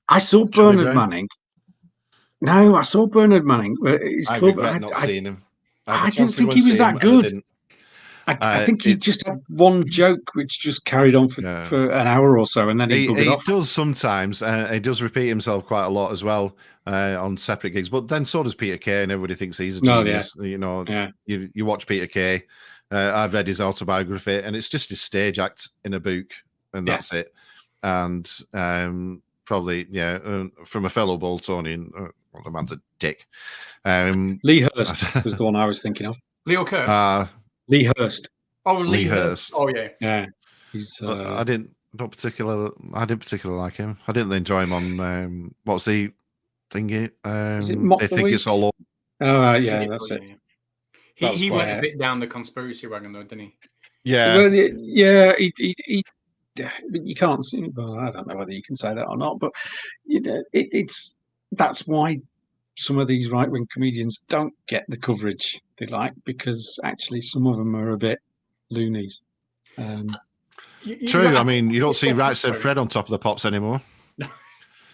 S3: I saw Bernard Manning. No, I saw Bernard Manning.
S1: I regret not seeing him.
S3: I didn't think he was that good. I think he just had one joke which just carried on for an hour or so, and then he off.
S1: Does sometimes. He does repeat himself quite a lot as well on separate gigs. But then so does Peter Kay, and everybody thinks he's a genius. You watch Peter Kay. I've read his autobiography, and it's just his stage act in a book, and that's it. And probably, from a fellow Boltonian, the man's a dick.
S3: Lee Hurst was the one I was thinking of.
S2: Leo Kurtz.
S3: Lee Hurst.
S2: Oh, Lee Hurst. Oh, yeah.
S3: Yeah. He's.
S1: I didn't particularly like him. I didn't enjoy him on what's the thingy?
S3: Is it Mock
S1: I
S3: the
S1: think
S3: Week?
S1: it's all.
S3: Oh, yeah, that's it.
S2: He went a bit down the conspiracy wagon, though, didn't he?
S1: Yeah.
S3: Well, yeah. He you can't. Well, I don't know whether you can say that or not, but that's why some of these right-wing comedians don't get the coverage they like, because actually some of them are a bit loonies.
S1: True. I mean, you don't see Right Said Fred on Top of the Pops anymore.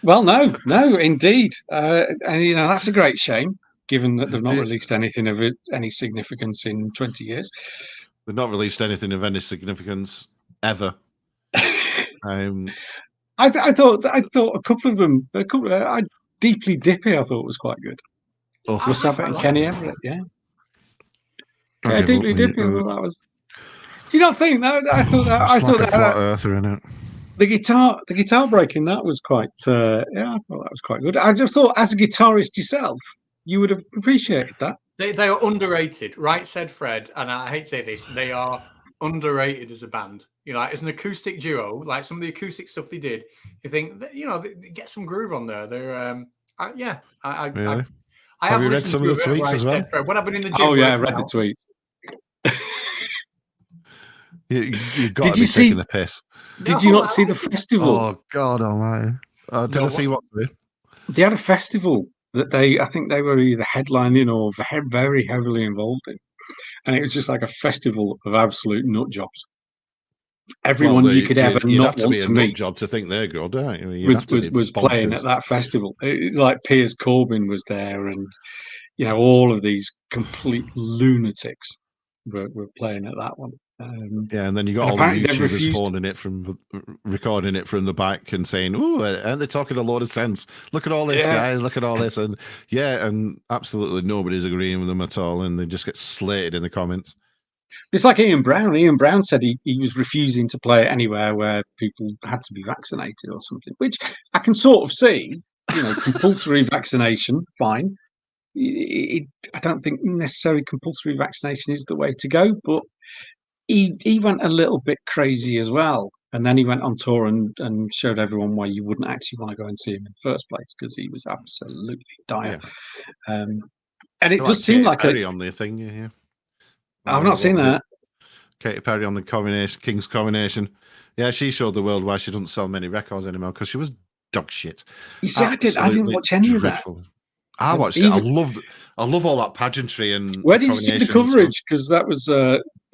S3: Well, no, indeed, and that's a great shame, given that they've not released anything of any significance in 20 years.
S1: They've not released anything of any significance ever.
S3: I thought a couple of them, Deeply Dippy, I thought was quite good. Russ Abbott and Kenny Everett, yeah. Yeah, Deeply Dippy, I thought that was. Do you not think that? I thought that
S1: flat earther in it.
S3: The guitar breaking that was quite. Yeah, I thought that was quite good. I just thought, as a guitarist yourself, you would have appreciated that.
S2: They are underrated, right? Said Fred, and I hate to say this, they are underrated as a band. Like as an acoustic duo, like some of the acoustic stuff they did, you think that, they get some groove on there. They're yeah.
S1: Really?
S2: I
S1: have you read some of the tweets as well?
S2: Fred, when I've been in the gym.
S3: Oh yeah, I read the tweet.
S1: You got to be taking the piss.
S3: Did you not see the festival?
S1: Oh God Almighty! Did I see what?
S3: They had a festival that I think they were either headlining or very heavily involved in, and it was just like a festival of absolute nut jobs. Everyone you could ever not want to meet.
S1: Job to think they're good, don't you?
S3: Was playing at that festival. It's like Piers Corbyn was there, and all of these complete lunatics were playing at that one.
S1: Yeah, and then you got all the YouTubers recording it from the back and saying, "Oh, and they're talking a lot of sense. Look at all this, guys. Look at all this." And and absolutely nobody's agreeing with them at all, and they just get slated in the comments.
S3: It's like Ian Brown. Ian Brown said he was refusing to play anywhere where people had to be vaccinated or something, which I can sort of see. Compulsory vaccination, fine. I don't think necessarily compulsory vaccination is the way to go, but he went a little bit crazy as well. And then he went on tour and showed everyone why you wouldn't actually want to go and see him in the first place, because he was absolutely dire. Yeah. And it does seem like
S1: Perry on the thing, yeah.
S3: I've not seen that.
S1: Katy Perry on the King's coronation. Yeah, she showed the world why she doesn't sell many records anymore, because she was dog shit.
S3: You see, I didn't watch any of that.
S1: I watched it. I love all that pageantry and.
S3: Where did you see the coverage? Because that was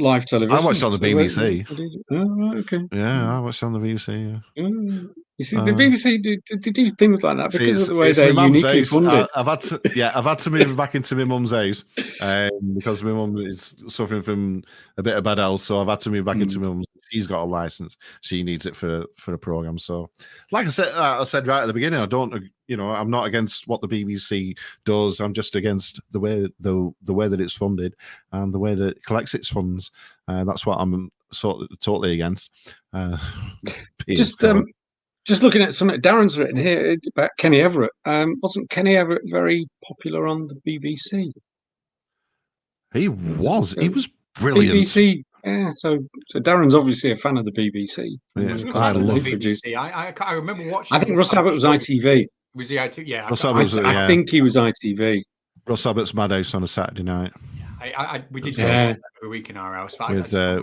S3: live television.
S1: I watched it on the BBC.
S3: Oh, right, okay.
S1: Yeah, I watched it on the BBC. Yeah.
S3: You see, the BBC do things like that because of the way they're uniquely funded.
S1: I've had to move back into my mum's house because my mum is suffering from a bit of bad health, so I've had to move back into my mum's. She's got a license; she needs it for a program. So, like I said right at the beginning, I'm not against what the BBC does. I'm just against the way that it's funded and the way that it collects its funds. That's what I'm totally against.
S3: Just looking at something Darren's written here about Kenny Everett. Wasn't Kenny Everett very popular on the BBC?
S1: He was. He was brilliant.
S3: BBC. Yeah. So Darren's obviously a fan of the BBC.
S1: Yeah, I love
S2: the BBC. I remember watching.
S3: I think Russ Abbott was ITV.
S2: Was he ITV? Yeah.
S3: I think he was ITV.
S1: Russ Abbott's Madhouse on a Saturday night.
S2: We did every week in our house.
S1: With Bella.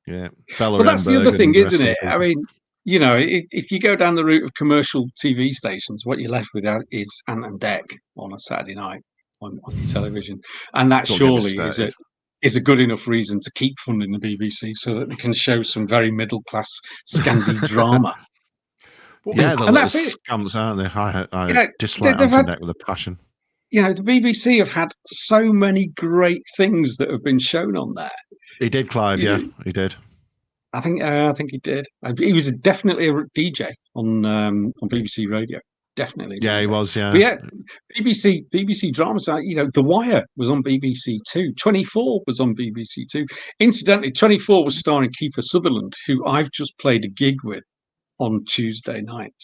S3: Well, that's the other thing, isn't it? I mean, if you go down the route of commercial TV stations, what you're left with is Ant and Dec on a Saturday night on your television, and that surely is a good enough reason to keep funding the BBC so that they can show some very middle class Scandi drama.
S1: Yeah, the little scamps, aren't they? I dislike Ant and Dec with a passion.
S3: The BBC have had so many great things that have been shown on there.
S1: He did, Clive. Yeah, he did.
S3: I think he did. He was definitely a DJ on BBC Radio. Definitely.
S1: Yeah, he was. Yeah.
S3: But yeah, BBC dramas. The Wire was on BBC Two. 24 was on BBC Two. Incidentally, 24 was starring Kiefer Sutherland, who I've just played a gig with on Tuesday night.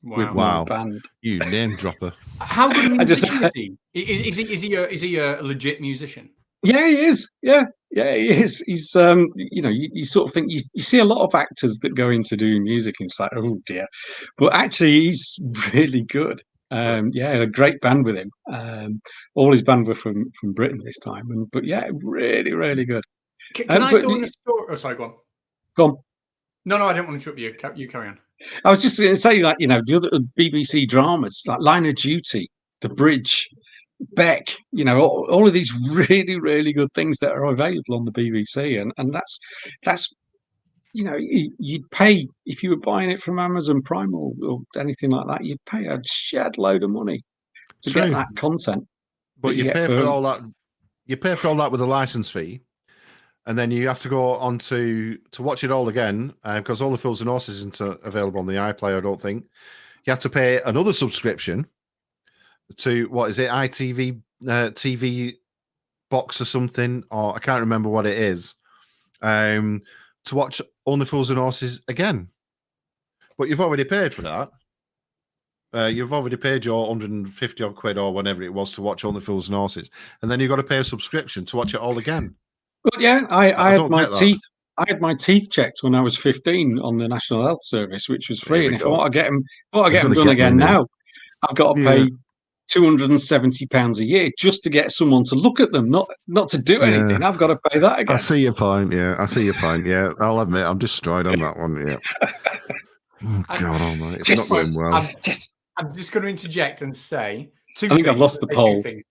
S3: With my band.
S1: You name dropper.
S2: How good a musician is he? Is he a legit musician?
S3: Yeah, he is. Yeah, he is. He's you sort of think you see a lot of actors that go into doing music and it's like, oh dear, but actually he's really good. A great band with him. All his band were from Britain this time, but really, really good.
S2: Can I throw in a story? Oh, sorry, go on.
S3: Go on.
S2: No, I didn't want to interrupt you. You carry on.
S3: I was just going to say, the other BBC dramas, like Line of Duty, The Bridge, Beck, all of these really, really good things that are available on the BBC, and that's you'd pay if you were buying it from Amazon Prime or anything like that. You'd pay a shed load of money to get that content.
S1: But you pay for all that. You pay for all that with a license fee, and then you have to go on to watch it all again because All the Fools and Horses isn't available on the iPlayer, I don't think. You have to pay another subscription to, what is it, ITV TV box or something, or I can't remember what it is, to watch Only Fools and Horses again. But you've already paid for that. You've already paid your 150 odd quid or whatever it was to watch Only Fools and Horses, and then you've got to pay a subscription to watch it all again.
S3: Well, yeah, I had
S1: don't
S3: my
S1: get that.
S3: teeth. I had my teeth checked when I was 15 on the National Health Service, which was free.
S1: There
S3: And
S1: we
S3: if I
S1: go.
S3: want to get them,
S1: He's gonna
S3: done
S1: get
S3: again
S1: me now.
S3: now, I've got to pay £270 a year just to get someone to look at them, not to do anything. I've got to pay that again.
S1: I see your point. Yeah, I see your point. Yeah, I'll admit I'm destroyed on that one. Yeah. Oh, God Almighty, it's
S3: Just-
S1: not going well.
S2: I'm just going to interject and say two
S3: I think
S2: things.
S3: I've lost the
S2: Two
S3: poll.
S2: things.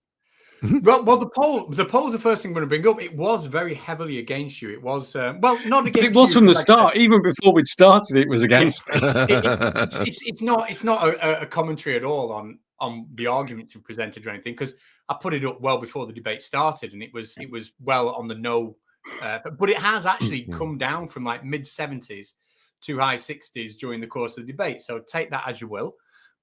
S2: Well, the poll's the first thing I'm going to bring up. It was very heavily against you. It was not
S3: But
S2: against.
S3: it was
S2: you,
S3: from the
S2: like I said.
S3: start. Even before we'd started, it was against me.
S2: It's not a commentary at all on the arguments you presented or anything, because I put it up well before the debate started, and it was well on the no. But it has actually come down from like mid 70s to high 60s during the course of the debate. So take that as you will.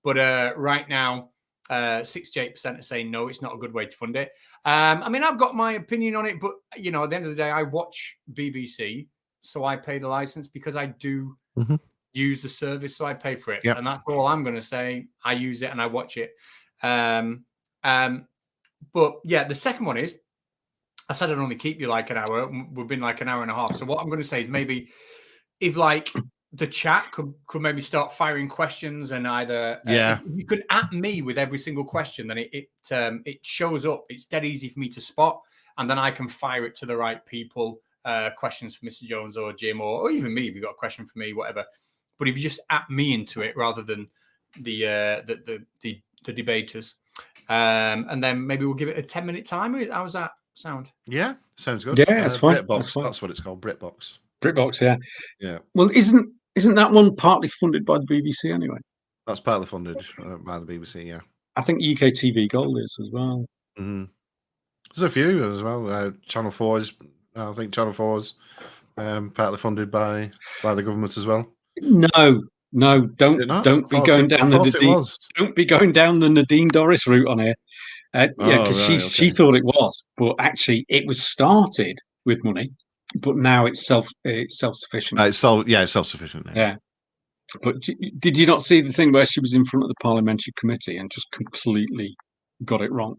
S2: But right now, 68% are saying no, it's not a good way to fund it. I mean, I've got my opinion on it, but at the end of the day, I watch BBC, so I pay the license because I do use the service, so I pay for it.
S1: Yep.
S2: And that's all I'm going to say. I use it and I watch it. But yeah, the second one is, I said I'd only keep you like an hour. We've been like an hour and a half. So what I'm going to say is maybe if like the chat could maybe start firing questions, and either if you could at me with every single question, then it shows up. It's dead easy for me to spot, and then I can fire it to the right people. Questions for Mr. Jones or Jim or even me if you've got a question for me, whatever. But if you just at me into it rather than the debaters, and then maybe we'll give it a 10-minute timer. How does that sound?
S1: Yeah, sounds good.
S3: Yeah, it's fine.
S1: BritBox, that's what it's called. BritBox.
S3: BritBox, yeah.
S1: Yeah.
S3: Well, isn't that one partly funded by the BBC anyway?
S1: That's partly funded by the BBC, yeah.
S3: I think UK TV Gold is as well.
S1: Mm-hmm. There's a few as well. Channel 4's, I think Channel 4's partly funded by the government as well.
S3: No, don't be going down the Nadine Dorris route on here. Because she thought it was, but actually it was started with money, but now it's self-sufficient.
S1: It's self-sufficient.
S3: Yeah. But did you not see the thing where she was in front of the parliamentary committee and just completely got it wrong?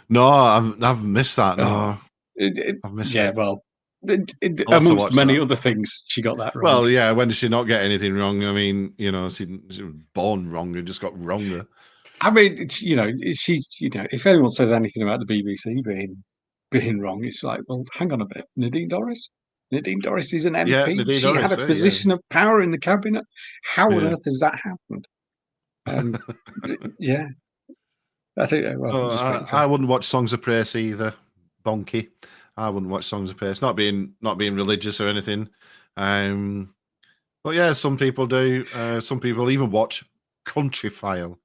S1: No, I've missed that. No, I've missed it.
S3: Well, amongst many other things, she got that wrong.
S1: Well, yeah, when did she not get anything wrong? I mean, she was born wrong and just got wronger.
S3: I mean, if anyone says anything about the BBC being wrong, it's like, well, hang on a bit, Nadine Dorris is an MP.
S1: Yeah,
S3: she had a position of power in the cabinet. How on earth has that happened? Yeah, I think. Well,
S1: I wouldn't watch Songs of Praise either. Bonky. I wouldn't watch Songs of Praise. Not being religious or anything. But yeah, some people do. Some people even watch Country File.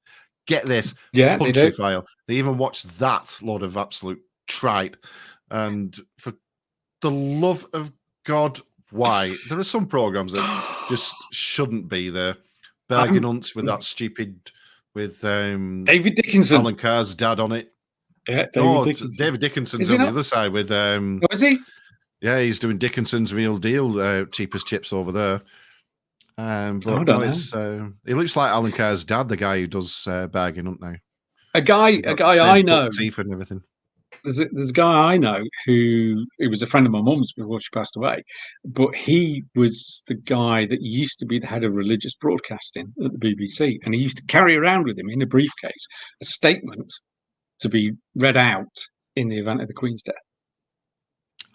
S1: Get this, Country File. They even watch that load of absolute tripe. And for the love of God, why? There are some programs that just shouldn't be there. Bargain Hunts with that stupid, with
S3: David Dickinson,
S1: Alan Carr's dad on it.
S3: Yeah,
S1: David Dickinson's on the other side with.
S3: Is he?
S1: Yeah, he's doing Dickinson's Real Deal, cheapest chips over there. But no, he looks like Alan Carr's dad, the guy who does Bargain Hunt now.
S3: A guy I know.
S1: Teeth and everything.
S3: There's a guy I know who was a friend of my mum's before she passed away, but he was the guy that used to be the head of religious broadcasting at the BBC, and he used to carry around with him in a briefcase a statement to be read out in the event of the Queen's death.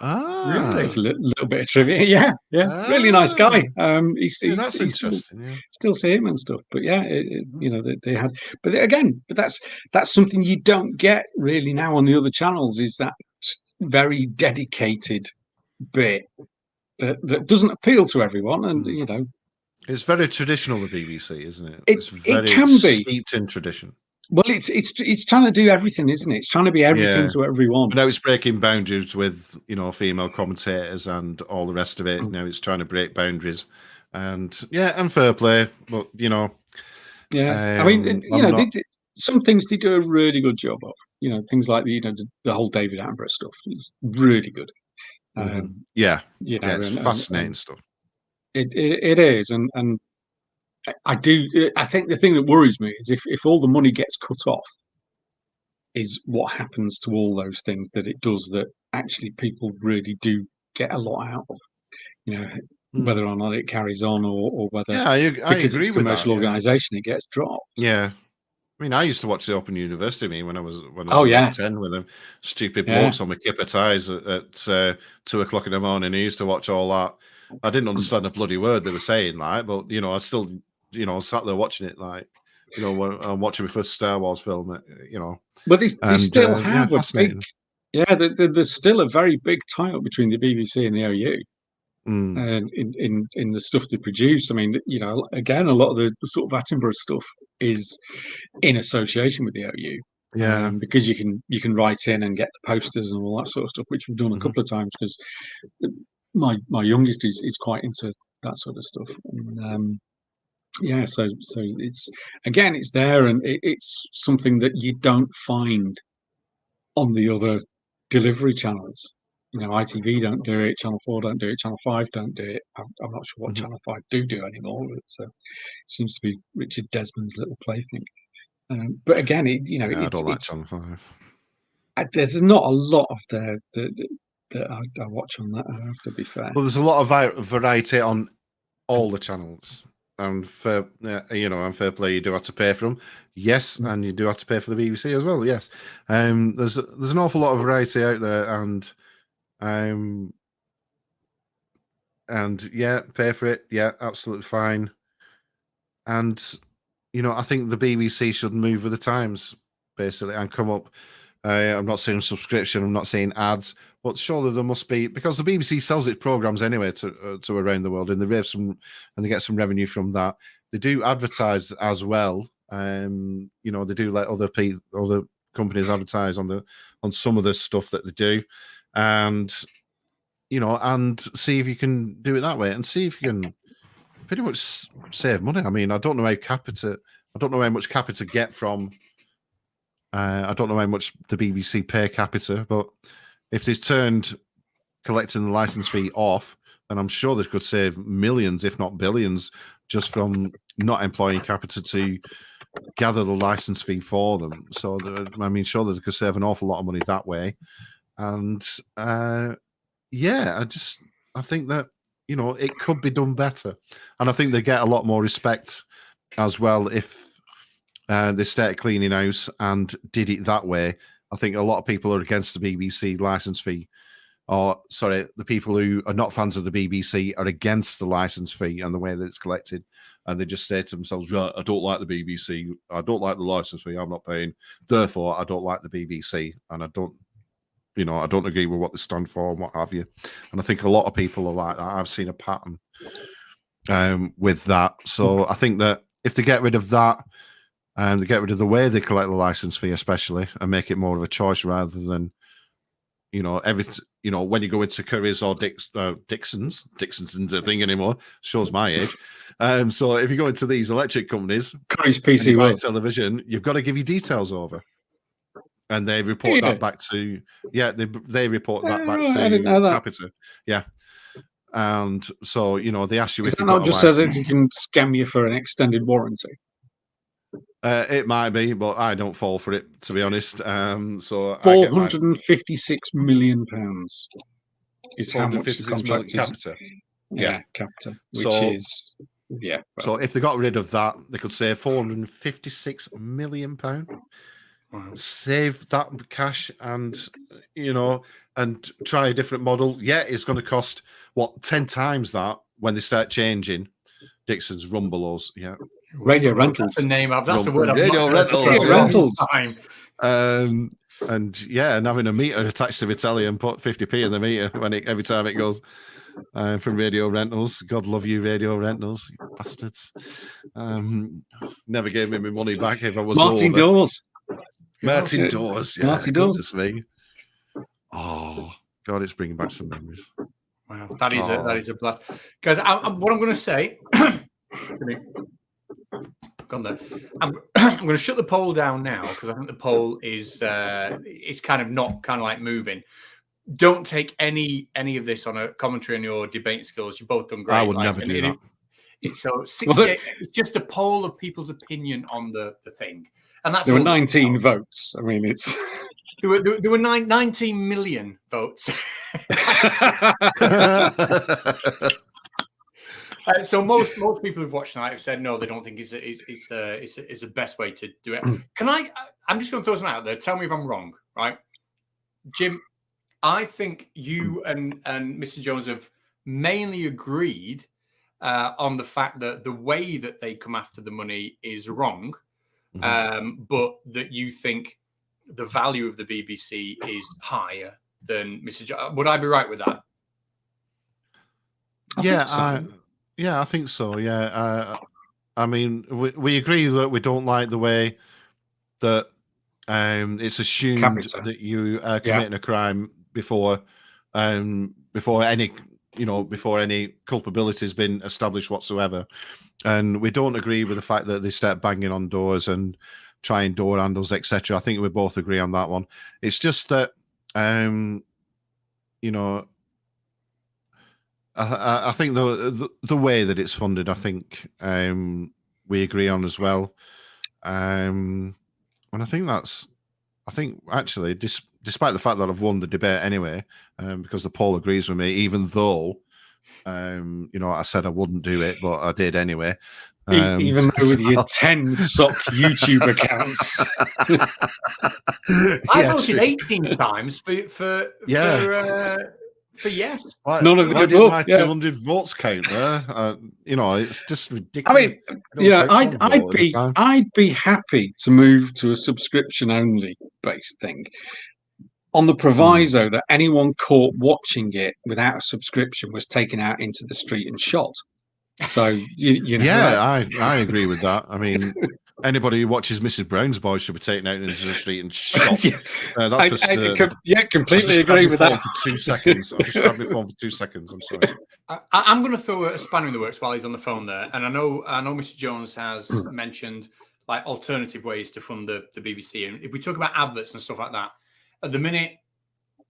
S1: Really?
S3: It's a little bit of trivia. Yeah. Really nice guy.
S1: That's interesting.
S3: Still see him and stuff, but yeah, they had. But again, that's something you don't get really now on the other channels. Is that very dedicated bit that doesn't appeal to everyone, and
S1: it's very traditional. The BBC, isn't it?
S3: It can be
S1: steeped in tradition.
S3: Well, it's trying to do everything, isn't it? It's trying to be everything
S1: Yeah.
S3: to everyone.
S1: But now it's breaking boundaries with, you know, female commentators and all the rest of it.
S3: Mm.
S1: Now it's trying to break boundaries, and and fair play. But you know,
S3: Yeah, I mean, you
S1: I'm
S3: know,
S1: not.
S3: some things they do a really good job of. You know, things like the whole David Attenborough stuff is really good.
S1: Yeah,
S3: You know,
S1: yeah, it's fascinating stuff.
S3: It is, and I think the thing that worries me is if all the money gets cut off, is what happens to all those things that it does that actually people really do get a lot out of. You know, whether or not it carries on or whether
S1: I
S3: because
S1: agree
S3: it's a
S1: with that.
S3: commercial organisation, it gets dropped.
S1: Yeah. I mean, I used to watch the Open University when I was
S3: Oh, yeah.
S1: about 10 with them stupid blokes on my kipper ties at 2:00 in the morning. I used to watch all that. I didn't understand a bloody word they were saying, like, but you know, I still, you know, sat there watching it, like, you know, when I'm watching my first Star Wars film, you know.
S3: But they still have a big,
S1: fascinating.
S3: there's still a very big tie up between the BBC and the OU.
S1: Mm.
S3: And in the stuff they produce, I mean, you know, again, a lot of the sort of Attenborough stuff is in association with the OU.
S1: Yeah.
S3: Because you can write in and get the posters and all that sort of stuff, which we've done a couple of times because my youngest is quite into that sort of stuff. And, yeah, so it's again, it's there, and it's something that you don't find on the other delivery channels. You know, ITV don't do it, Channel 4 don't do it, Channel 5 don't do it. I'm not sure what Channel 5 do anymore. It seems to be Richard Desmond's little plaything. But again,
S1: I don't like Channel 5.
S3: There's not a lot of there that I watch on that, I have to be fair.
S1: Well, there's a lot of variety on all the channels. And fair play, you do have to pay for them. Yes, and you do have to pay for the BBC as well. Yes, there's an awful lot of variety out there, and yeah, pay for it. Yeah, absolutely fine. And you know, I think the BBC should move with the times, basically, and come up. I'm not saying subscription. I'm not saying ads, but surely there must be, because the BBC sells its programs anyway to around the world, and they get some revenue from that. They do advertise as well. You know, they do let other companies advertise on some of the stuff that they do, and you know, and see if you can do it that way, and see if you can pretty much save money. I mean, I don't know how much Capita get from. I don't know how much the BBC pay Capita, but if they turned collecting the license fee off, then I'm sure they could save millions, if not billions, just from not employing Capita to gather the license fee for them. So, I mean, surely they could save an awful lot of money that way. And yeah, I think that, you know, it could be done better. And I think they get a lot more respect as well if they started cleaning house and did it that way. I think a lot of people are against the BBC license fee. Or, sorry, the people who are not fans of the BBC are against the license fee and the way that it's collected. And they just say to themselves, right, I don't like the BBC. I don't like the license fee. I'm not paying. Therefore, I don't like the BBC. And I don't agree with what they stand for and what have you. And I think a lot of people are like that. I've seen a pattern with that. So I think that if they get rid of that, and they get rid of the way they collect the license fee, especially, and make it more of a choice rather than, you know, when you go into Curry's or Dixon's isn't a thing anymore. Shows my age. So if you go into these electric companies,
S3: Curry's PC
S1: World television, you've got to give your details over, and they report that back to they report that back to Capita. Yeah. And so, you know, they ask you if you've got
S3: not just so that you can scam you for an extended warranty.
S1: It might be, but I don't fall for it, to be honest. So
S3: £456 million is how much the contract is.
S1: Capita.
S3: Yeah, Capita, which is
S1: So if they got rid of that, they could save £456 million. Wow. Save that cash, and you know, and try a different model. Yeah, it's going to cost 10 times that when they start changing Dixon's Rumbelows. Yeah.
S3: Radio rentals.
S2: That's the name. That's the word.
S1: Radio rentals.
S3: Rentals.
S1: And having a meter attached to my telly and put 50p in the meter every time it goes. from Radio Rentals. God love you, Radio Rentals, you bastards. Never gave me my money back if I was
S3: Martin
S1: over.
S3: Dawes.
S1: Martin Dawes, yeah,
S3: Martin Dawes.
S1: goodness me. Oh God, it's bringing back some memories.
S2: Wow, that is a blast, guys. What I'm going to say. Gone there. I'm going to shut the poll down now because I think the poll is kind of not kind of like moving. Don't take any of this on a commentary on your debate skills. You've both done great.
S1: I would never do that.
S2: So 68. It's just a poll of people's opinion on the thing, and that's
S3: there were 19 votes. I mean, it's
S2: there were 19 million votes. So most people who've watched tonight have said no, they don't think it's the best way to do it. I'm just going to throw something out there. Tell me if I'm wrong, right, Jim? I think you and Mr. Jones have mainly agreed on the fact that the way that they come after the money is wrong, but that you think the value of the BBC is higher than Mr. Jones. Would I be right with that?
S1: I think so. Yeah, I mean, we agree that we don't like the way that it's assumed that you are committing a crime before any culpability has been established whatsoever, and we don't agree with the fact that they start banging on doors and trying door handles, etc. I think we both agree on that one. It's just that I think the way that it's funded, I think we agree on as well, and I think actually, despite the fact that I've won the debate anyway, because the poll agrees with me, even though I said I wouldn't do it, but I did anyway.
S3: Even though with your 10 sock YouTube accounts,
S2: I voted 18 times for yes.
S3: None of
S1: why
S3: the
S1: did my
S3: above.
S1: 200 votes count there? It's just ridiculous.
S3: I mean, I'd be happy to move to a subscription only based thing on the proviso that anyone caught watching it without a subscription was taken out into the street and shot. So
S1: I agree with that. I mean, anybody who watches Mrs. Brown's Boys should be taken out into the street and shot. That's just
S3: completely agree with that.
S1: For 2 seconds, I just grabbed my phone for 2 seconds. I'm sorry.
S2: I'm going to throw a spanner in the works while he's on the phone there, and I know Mr. Jones has mentioned like alternative ways to fund the BBC, and if we talk about adverts and stuff like that, at the minute,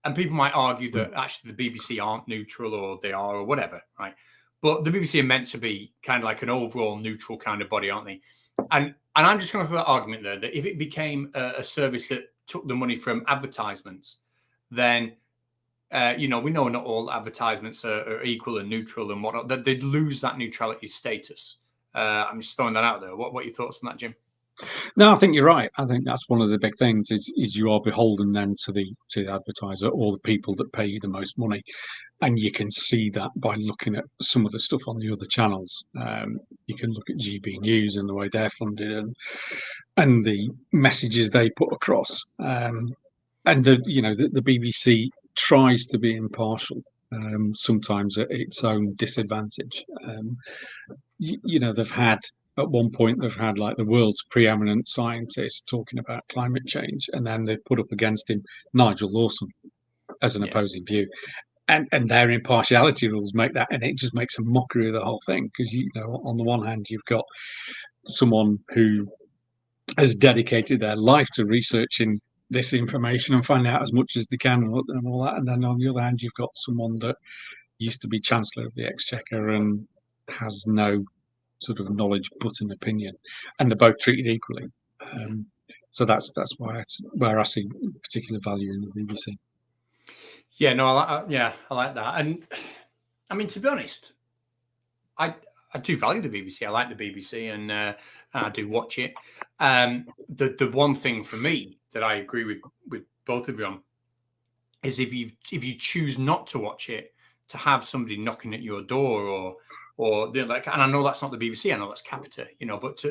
S2: and people might argue that actually the BBC aren't neutral or they are or whatever, right? But the BBC are meant to be kind of like an overall neutral kind of body, aren't they? And I'm just going to throw that argument there that if it became a service that took the money from advertisements, then, we know not all advertisements are equal and neutral and whatnot, that they'd lose that neutrality status. I'm just throwing that out there. What are your thoughts on that, Jim?
S3: No, I think you're right. I think that's one of the big things is you are beholden then to the advertiser or the people that pay you the most money. And you can see that by looking at some of the stuff on the other channels. You can look at GB News and the way they're funded and the messages they put across. And the BBC tries to be impartial, sometimes at its own disadvantage. At one point, they've had like the world's preeminent scientist talking about climate change, and then they've put up against him Nigel Lawson as an opposing view. And their impartiality rules make that, and it just makes a mockery of the whole thing. Because, on the one hand, you've got someone who has dedicated their life to researching this information and finding out as much as they can and all that. And then on the other hand, you've got someone that used to be Chancellor of the Exchequer and has no sort of knowledge but an opinion, and they're both treated equally. So that's where I see particular value in the BBC.
S2: Yeah, no, I like that. And I mean, to be honest, I do value the BBC. I like the BBC, and I do watch it. The one thing for me that I agree with both of you on is if you choose not to watch it, to have somebody knocking at your door or like, and I know that's not the BBC, I know that's Capita,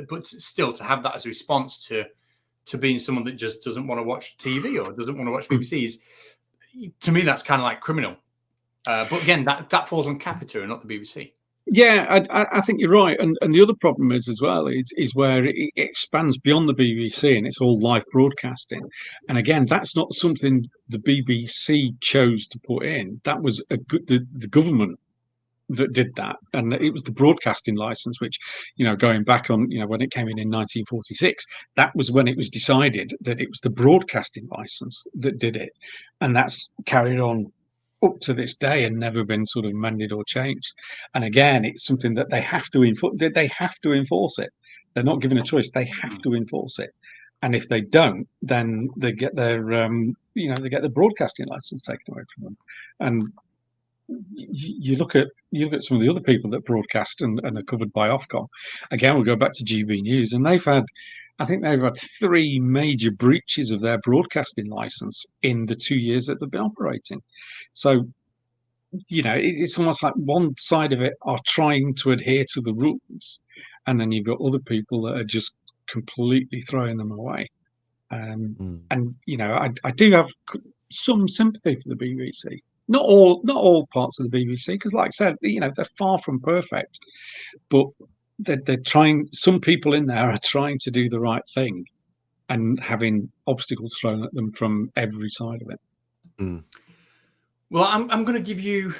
S2: but still to have that as a response to being someone that just doesn't want to watch TV or doesn't want to watch BBC to me, that's kind of like criminal. But again, that falls on Capita and not the BBC.
S3: Yeah, I think you're right, and the other problem is as well is where it expands beyond the BBC and it's all live broadcasting, and again, that's not something the BBC chose to put in. That was the government that did that, and it was the broadcasting license, which, going back on, when it came in 1946, that was when it was decided that it was the broadcasting license that did it, and that's carried on up to this day and never been sort of mended or changed. And again, it's something that they have to enforce. They have to enforce it. They're not given a choice. They have to enforce it. And if they don't, then they get their, they get the broadcasting license taken away from them. And you look at some of the other people that broadcast and are covered by Ofcom. Again, we'll go back to GB News, and I think they've had 3 major breaches of their broadcasting license in the 2 years that they've been operating. So, it's almost like one side of it are trying to adhere to the rules, and then you've got other people that are just completely throwing them away. And I do have some sympathy for the BBC. Not all parts of the BBC, because, like I said, they're far from perfect, but they're trying. Some people in there are trying to do the right thing, and having obstacles thrown at them from every side of it.
S1: Mm.
S2: Well, I'm going to give you,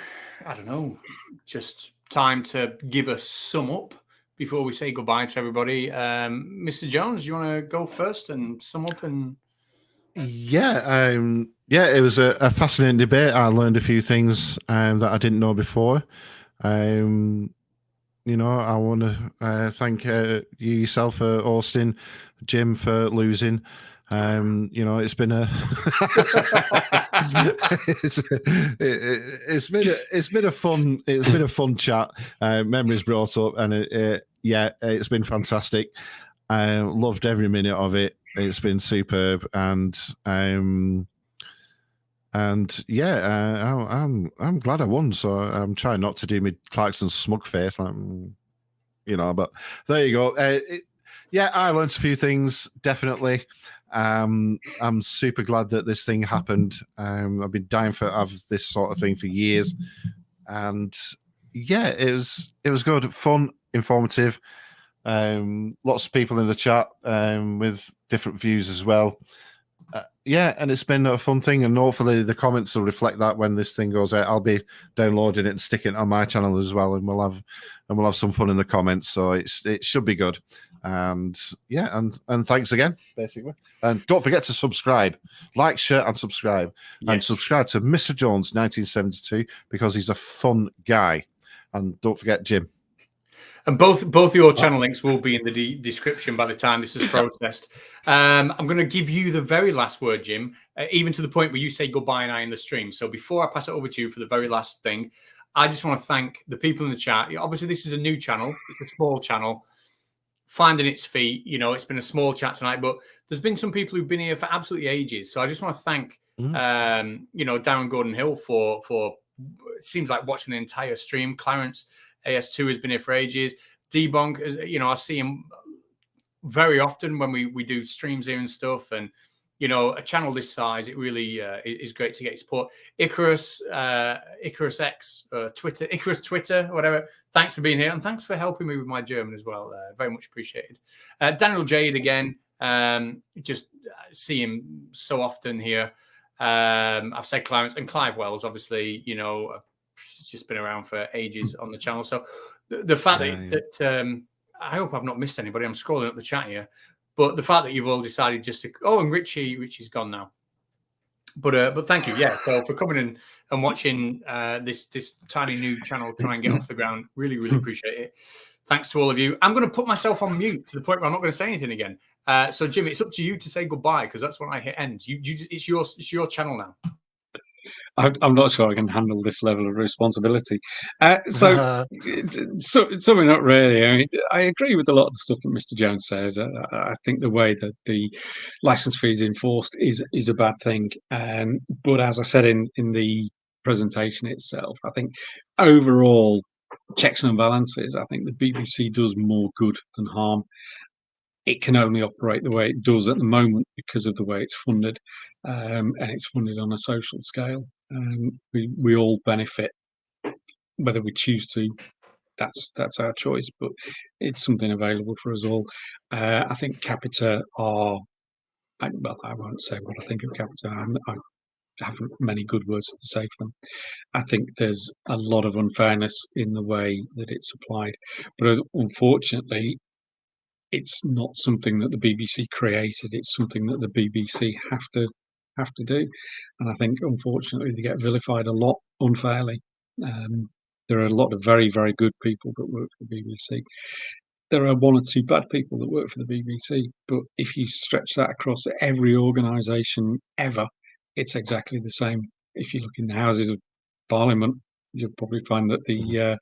S2: I don't know, just time to give a sum up before we say goodbye to everybody. Mr. Jones, you want to go first and sum up? And
S1: yeah, it was a fascinating debate. I learned a few things that I didn't know before. I want to thank you yourself for Austin, Jim for losing. It's been a it's been a fun chat. Memories brought up, and it's been fantastic. I loved every minute of it. It's been superb, and I'm glad I won. So I'm trying not to do me Clarkson's smug face, but there you go. I learned a few things, definitely. I'm super glad that this thing happened. I've been dying to have this sort of thing for years, and it was good, fun, informative. Lots of people in the chat with different views as well. And it's been a fun thing, and hopefully the comments will reflect that when this thing goes out. I'll be downloading it and sticking it on my channel as well, and we'll have some fun in the comments. So it should be good. And and thanks again, basically. And don't forget to subscribe, like, share, and subscribe. Yes. And subscribe to Mr. Jones 1972 because he's a fun guy. And don't forget Jim.
S2: And both your channel links will be in the description by the time this is processed. I'm going to give you the very last word, Jim, even to the point where you say goodbye and I in the stream. So before I pass it over to you for the very last thing, I just want to thank the people in the chat. Obviously, this is a new channel. It's a small channel, finding its feet. It's been a small chat tonight, but there's been some people who've been here for absolutely ages. So I just want to thank, Darren Gordon Hill for it seems like watching the entire stream. Clarence AS2 has been here for ages. Debunk, I see him very often when we do streams here and stuff. And, a channel this size, it really is great to get support. Icarus X, Twitter, Icarus Twitter, whatever. Thanks for being here. And thanks for helping me with my German as well. Very much appreciated. Daniel Jade again. Just see him so often here. I've said Clarence and Clive Wells, obviously, it's just been around for ages on the channel. So the fact that I hope I've not missed anybody. I'm scrolling up the chat here, but the fact that you've all decided just to and Richie's gone now. But thank you, so for coming in and watching this tiny new channel try and get off the ground. Really, really appreciate it. Thanks to all of you. I'm going to put myself on mute to the point where I'm not going to say anything again. So Jim, it's up to you to say goodbye because that's when I hit end. It's your channel now.
S3: I'm not sure I can handle this level of responsibility. So not really. I mean, I agree with a lot of the stuff that Mr. Jones says. I think the way that the license fee is enforced is a bad thing. But as I said in the presentation itself, I think overall checks and balances, I think the BBC does more good than harm. It can only operate the way it does at the moment because of the way it's funded, and it's funded on a social scale. We all benefit, whether we choose to. That's our choice, but it's something available for us all. I think Capita are. I won't say what I think of Capita. I haven't many good words to say for them. I think there's a lot of unfairness in the way that it's applied, but unfortunately, it's not something that the BBC created. It's something that the BBC have to do, and I think unfortunately they get vilified a lot unfairly. There are a lot of very, very good people that work for the BBC. There are one or two bad people that work for the BBC, but if you stretch that across every organisation ever, it's exactly the same. If you look in the Houses of Parliament, you'll probably find that the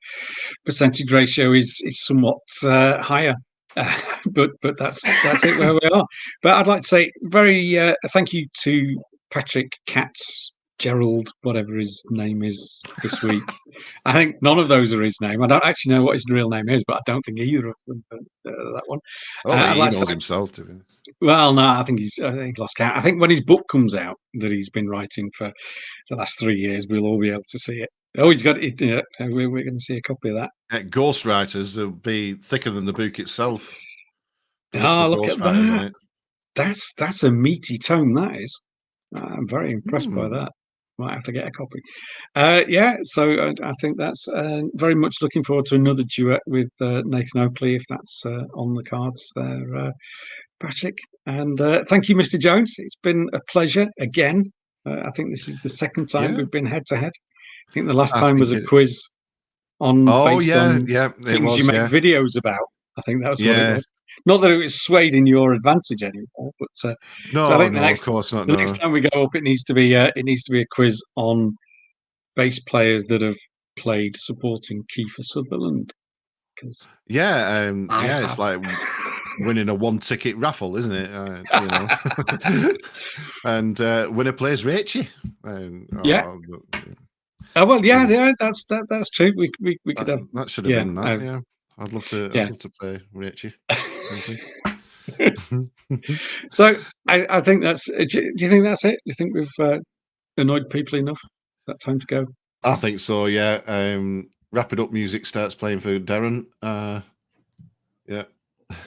S3: percentage ratio is somewhat higher. But that's it where we are. But I'd like to say very thank you to Patrick Katz, Gerald, whatever his name is this week. I think none of those are his name. I don't actually know what his real name is, but I don't think either of them that one.
S1: Oh, he knows himself, to be honest.
S3: Well, no, I think he's lost count. I think when his book comes out that he's been writing for the last 3 years, we'll all be able to see it. Oh, he's got it. Yeah, we're going to see a copy of that.
S1: Ghostwriters will be thicker than the book itself.
S3: Oh, look at that. That's a meaty tome, that is. I'm very impressed by that. Might have to get a copy. Yeah, so I think that's very much looking forward to another duet with Nathan Oakley, if that's on the cards there, Patrick. And thank you, Mr. Jones. It's been a pleasure again. I think this is the second time we've been head to head. I think the last time was a quiz on things you make videos about. I think that's what it was. Not that it was swayed in your advantage anymore, but
S1: no,
S3: so I think
S1: of course not.
S3: The next time we go up, it needs to be a quiz on bass players that have played supporting Kiefer Sutherland.
S1: It's like winning a one-ticket raffle, isn't it? You know, and winner plays Rachie. That's true. We could have
S3: that
S1: should have been that. Yeah. I'd love to play Richie.
S3: So I think that's. Do you think that's it? Do you think we've annoyed people enough? Is that time to go?
S1: I think so. Yeah. Wrap it up. Music starts playing for Darren. Yeah.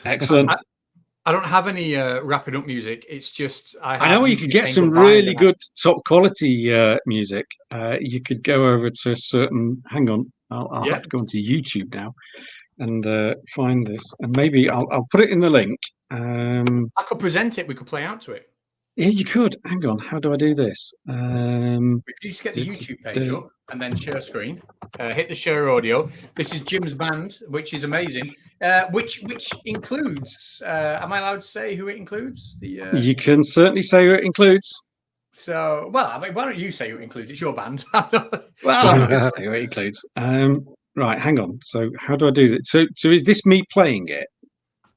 S3: Excellent.
S2: I don't have any wrap it up music. It's just
S3: I know you could get some really good top quality music. You could go over to a certain. Hang on, I'll have to go onto YouTube now and find this, and maybe I'll put it in the link.
S2: I could present it. We could play out to it.
S3: Yeah, you could. Hang on, how do I do this?
S2: You just get the YouTube page up and then share screen. Hit the share audio. This is Jim's band, which is amazing. Which includes. Am I allowed to say who it includes?
S3: You can certainly say who it includes.
S2: So, well, I mean, why don't you say who it includes? It's your band.
S3: Well, I'm going to say who it includes. Right, hang on. So how do I do that? So is this me playing it?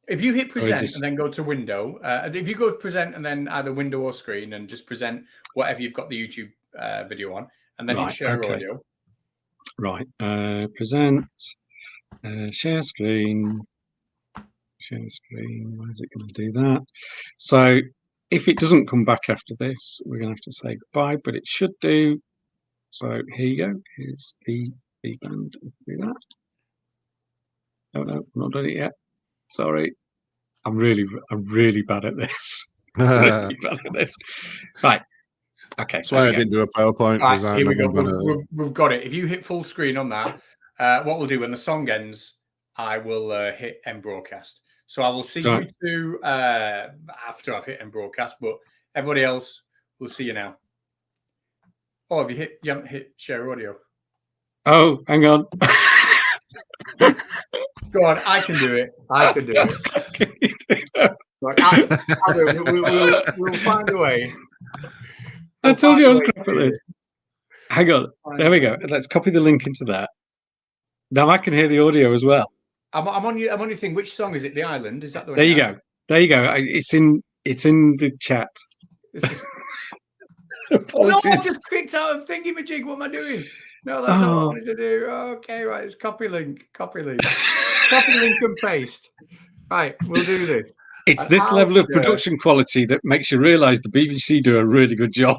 S2: If you hit present and then go to window, if you go to present and then either window or screen and just present whatever you've got the YouTube video on, and then hit share audio.
S3: Right. Present, share screen. Share screen. Why is it going to do that? So if it doesn't come back after this, we're going to have to say goodbye, but it should do. So here you go. Here's the band. Do that. No, not done it yet. Sorry, I'm really bad at this. Really bad at this. Right. Okay.
S1: That's why I didn't do a PowerPoint.
S2: Right, here we go. We've got it. If you hit full screen on that, what we'll do when the song ends, I will hit end broadcast. So I will see you two after I've hit end broadcast, but everybody else will see you now. Oh, have you haven't hit share audio?
S3: Oh, hang on.
S2: Go on, I can do it. I can do it. We'll find a way.
S3: I told you I was crap at this. Hang on. There we go. Let's copy the link into that. Now I can hear the audio as well.
S2: I'm on your thing. Which song is it? The Island? Is that the one?
S3: There you go. There you go. It's in the chat.
S2: No, I just clicked out of thingy-majig. What am I doing? No, that's not what I wanted to do. Okay, right. It's copy link. Copy link and paste. Right, we'll do this.
S3: It's this level of production quality that makes you realise the BBC do a really good job.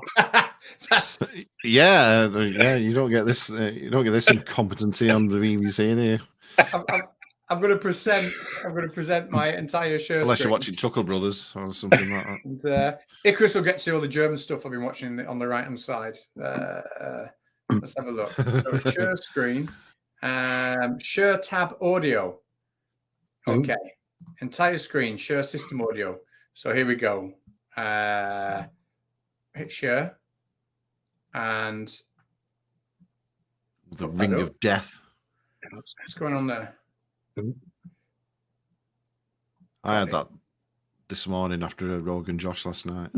S2: That's
S1: Yeah, yeah. You don't get this. You don't get this incompetency on the BBC, do you?
S2: I'm going to present. I'm going to present my entire share
S1: Unless
S2: screen.
S1: you're watching Chuckle Brothers or something like that.
S2: And Icarus will get to see all the German stuff I've been watching on the right hand side. Let's have a look. So share screen, share tab audio. Okay, entire screen, share system audio. So here we go. Hit share, and
S1: The Ring of Death.
S2: what's going on there?
S1: I had that this morning after Rogan Josh last night.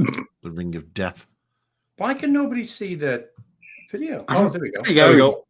S1: The Ring of Death.
S2: Why can nobody see the video? Oh, there we go.
S1: There we go.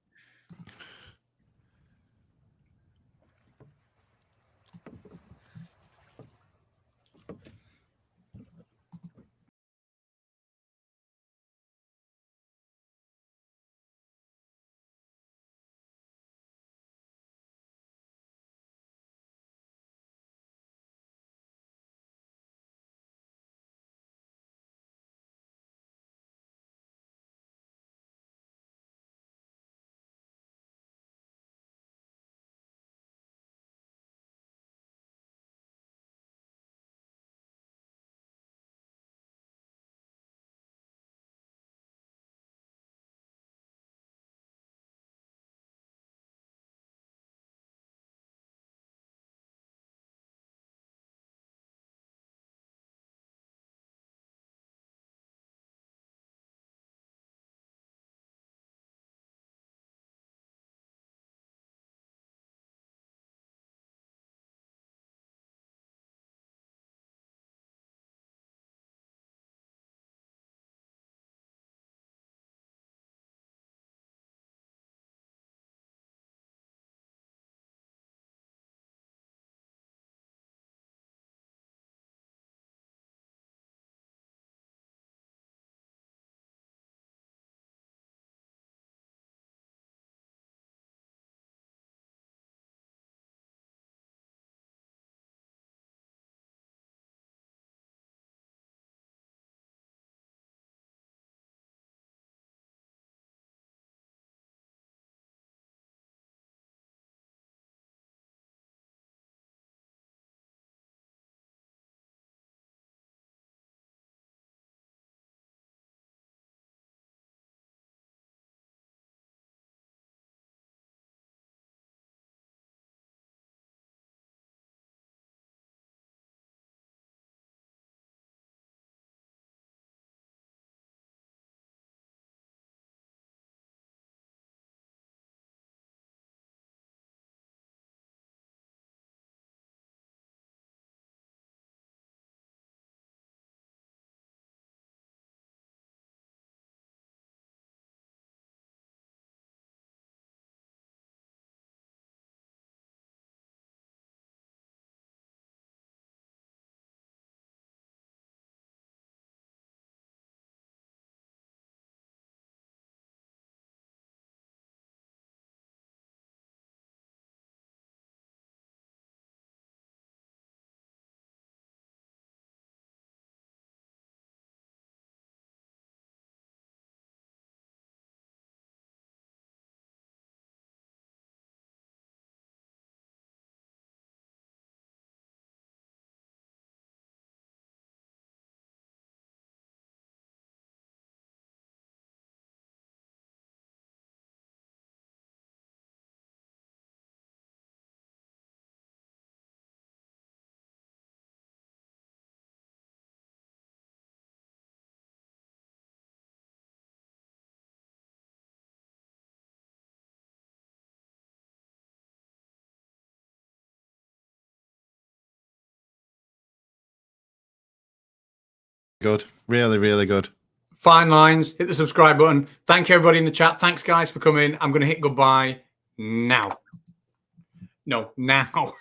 S1: Good. Really, really good.
S2: Fine lines. Hit the subscribe button. Thank you, everybody in the chat. Thanks, guys, for coming. I'm going to hit goodbye now. No, now.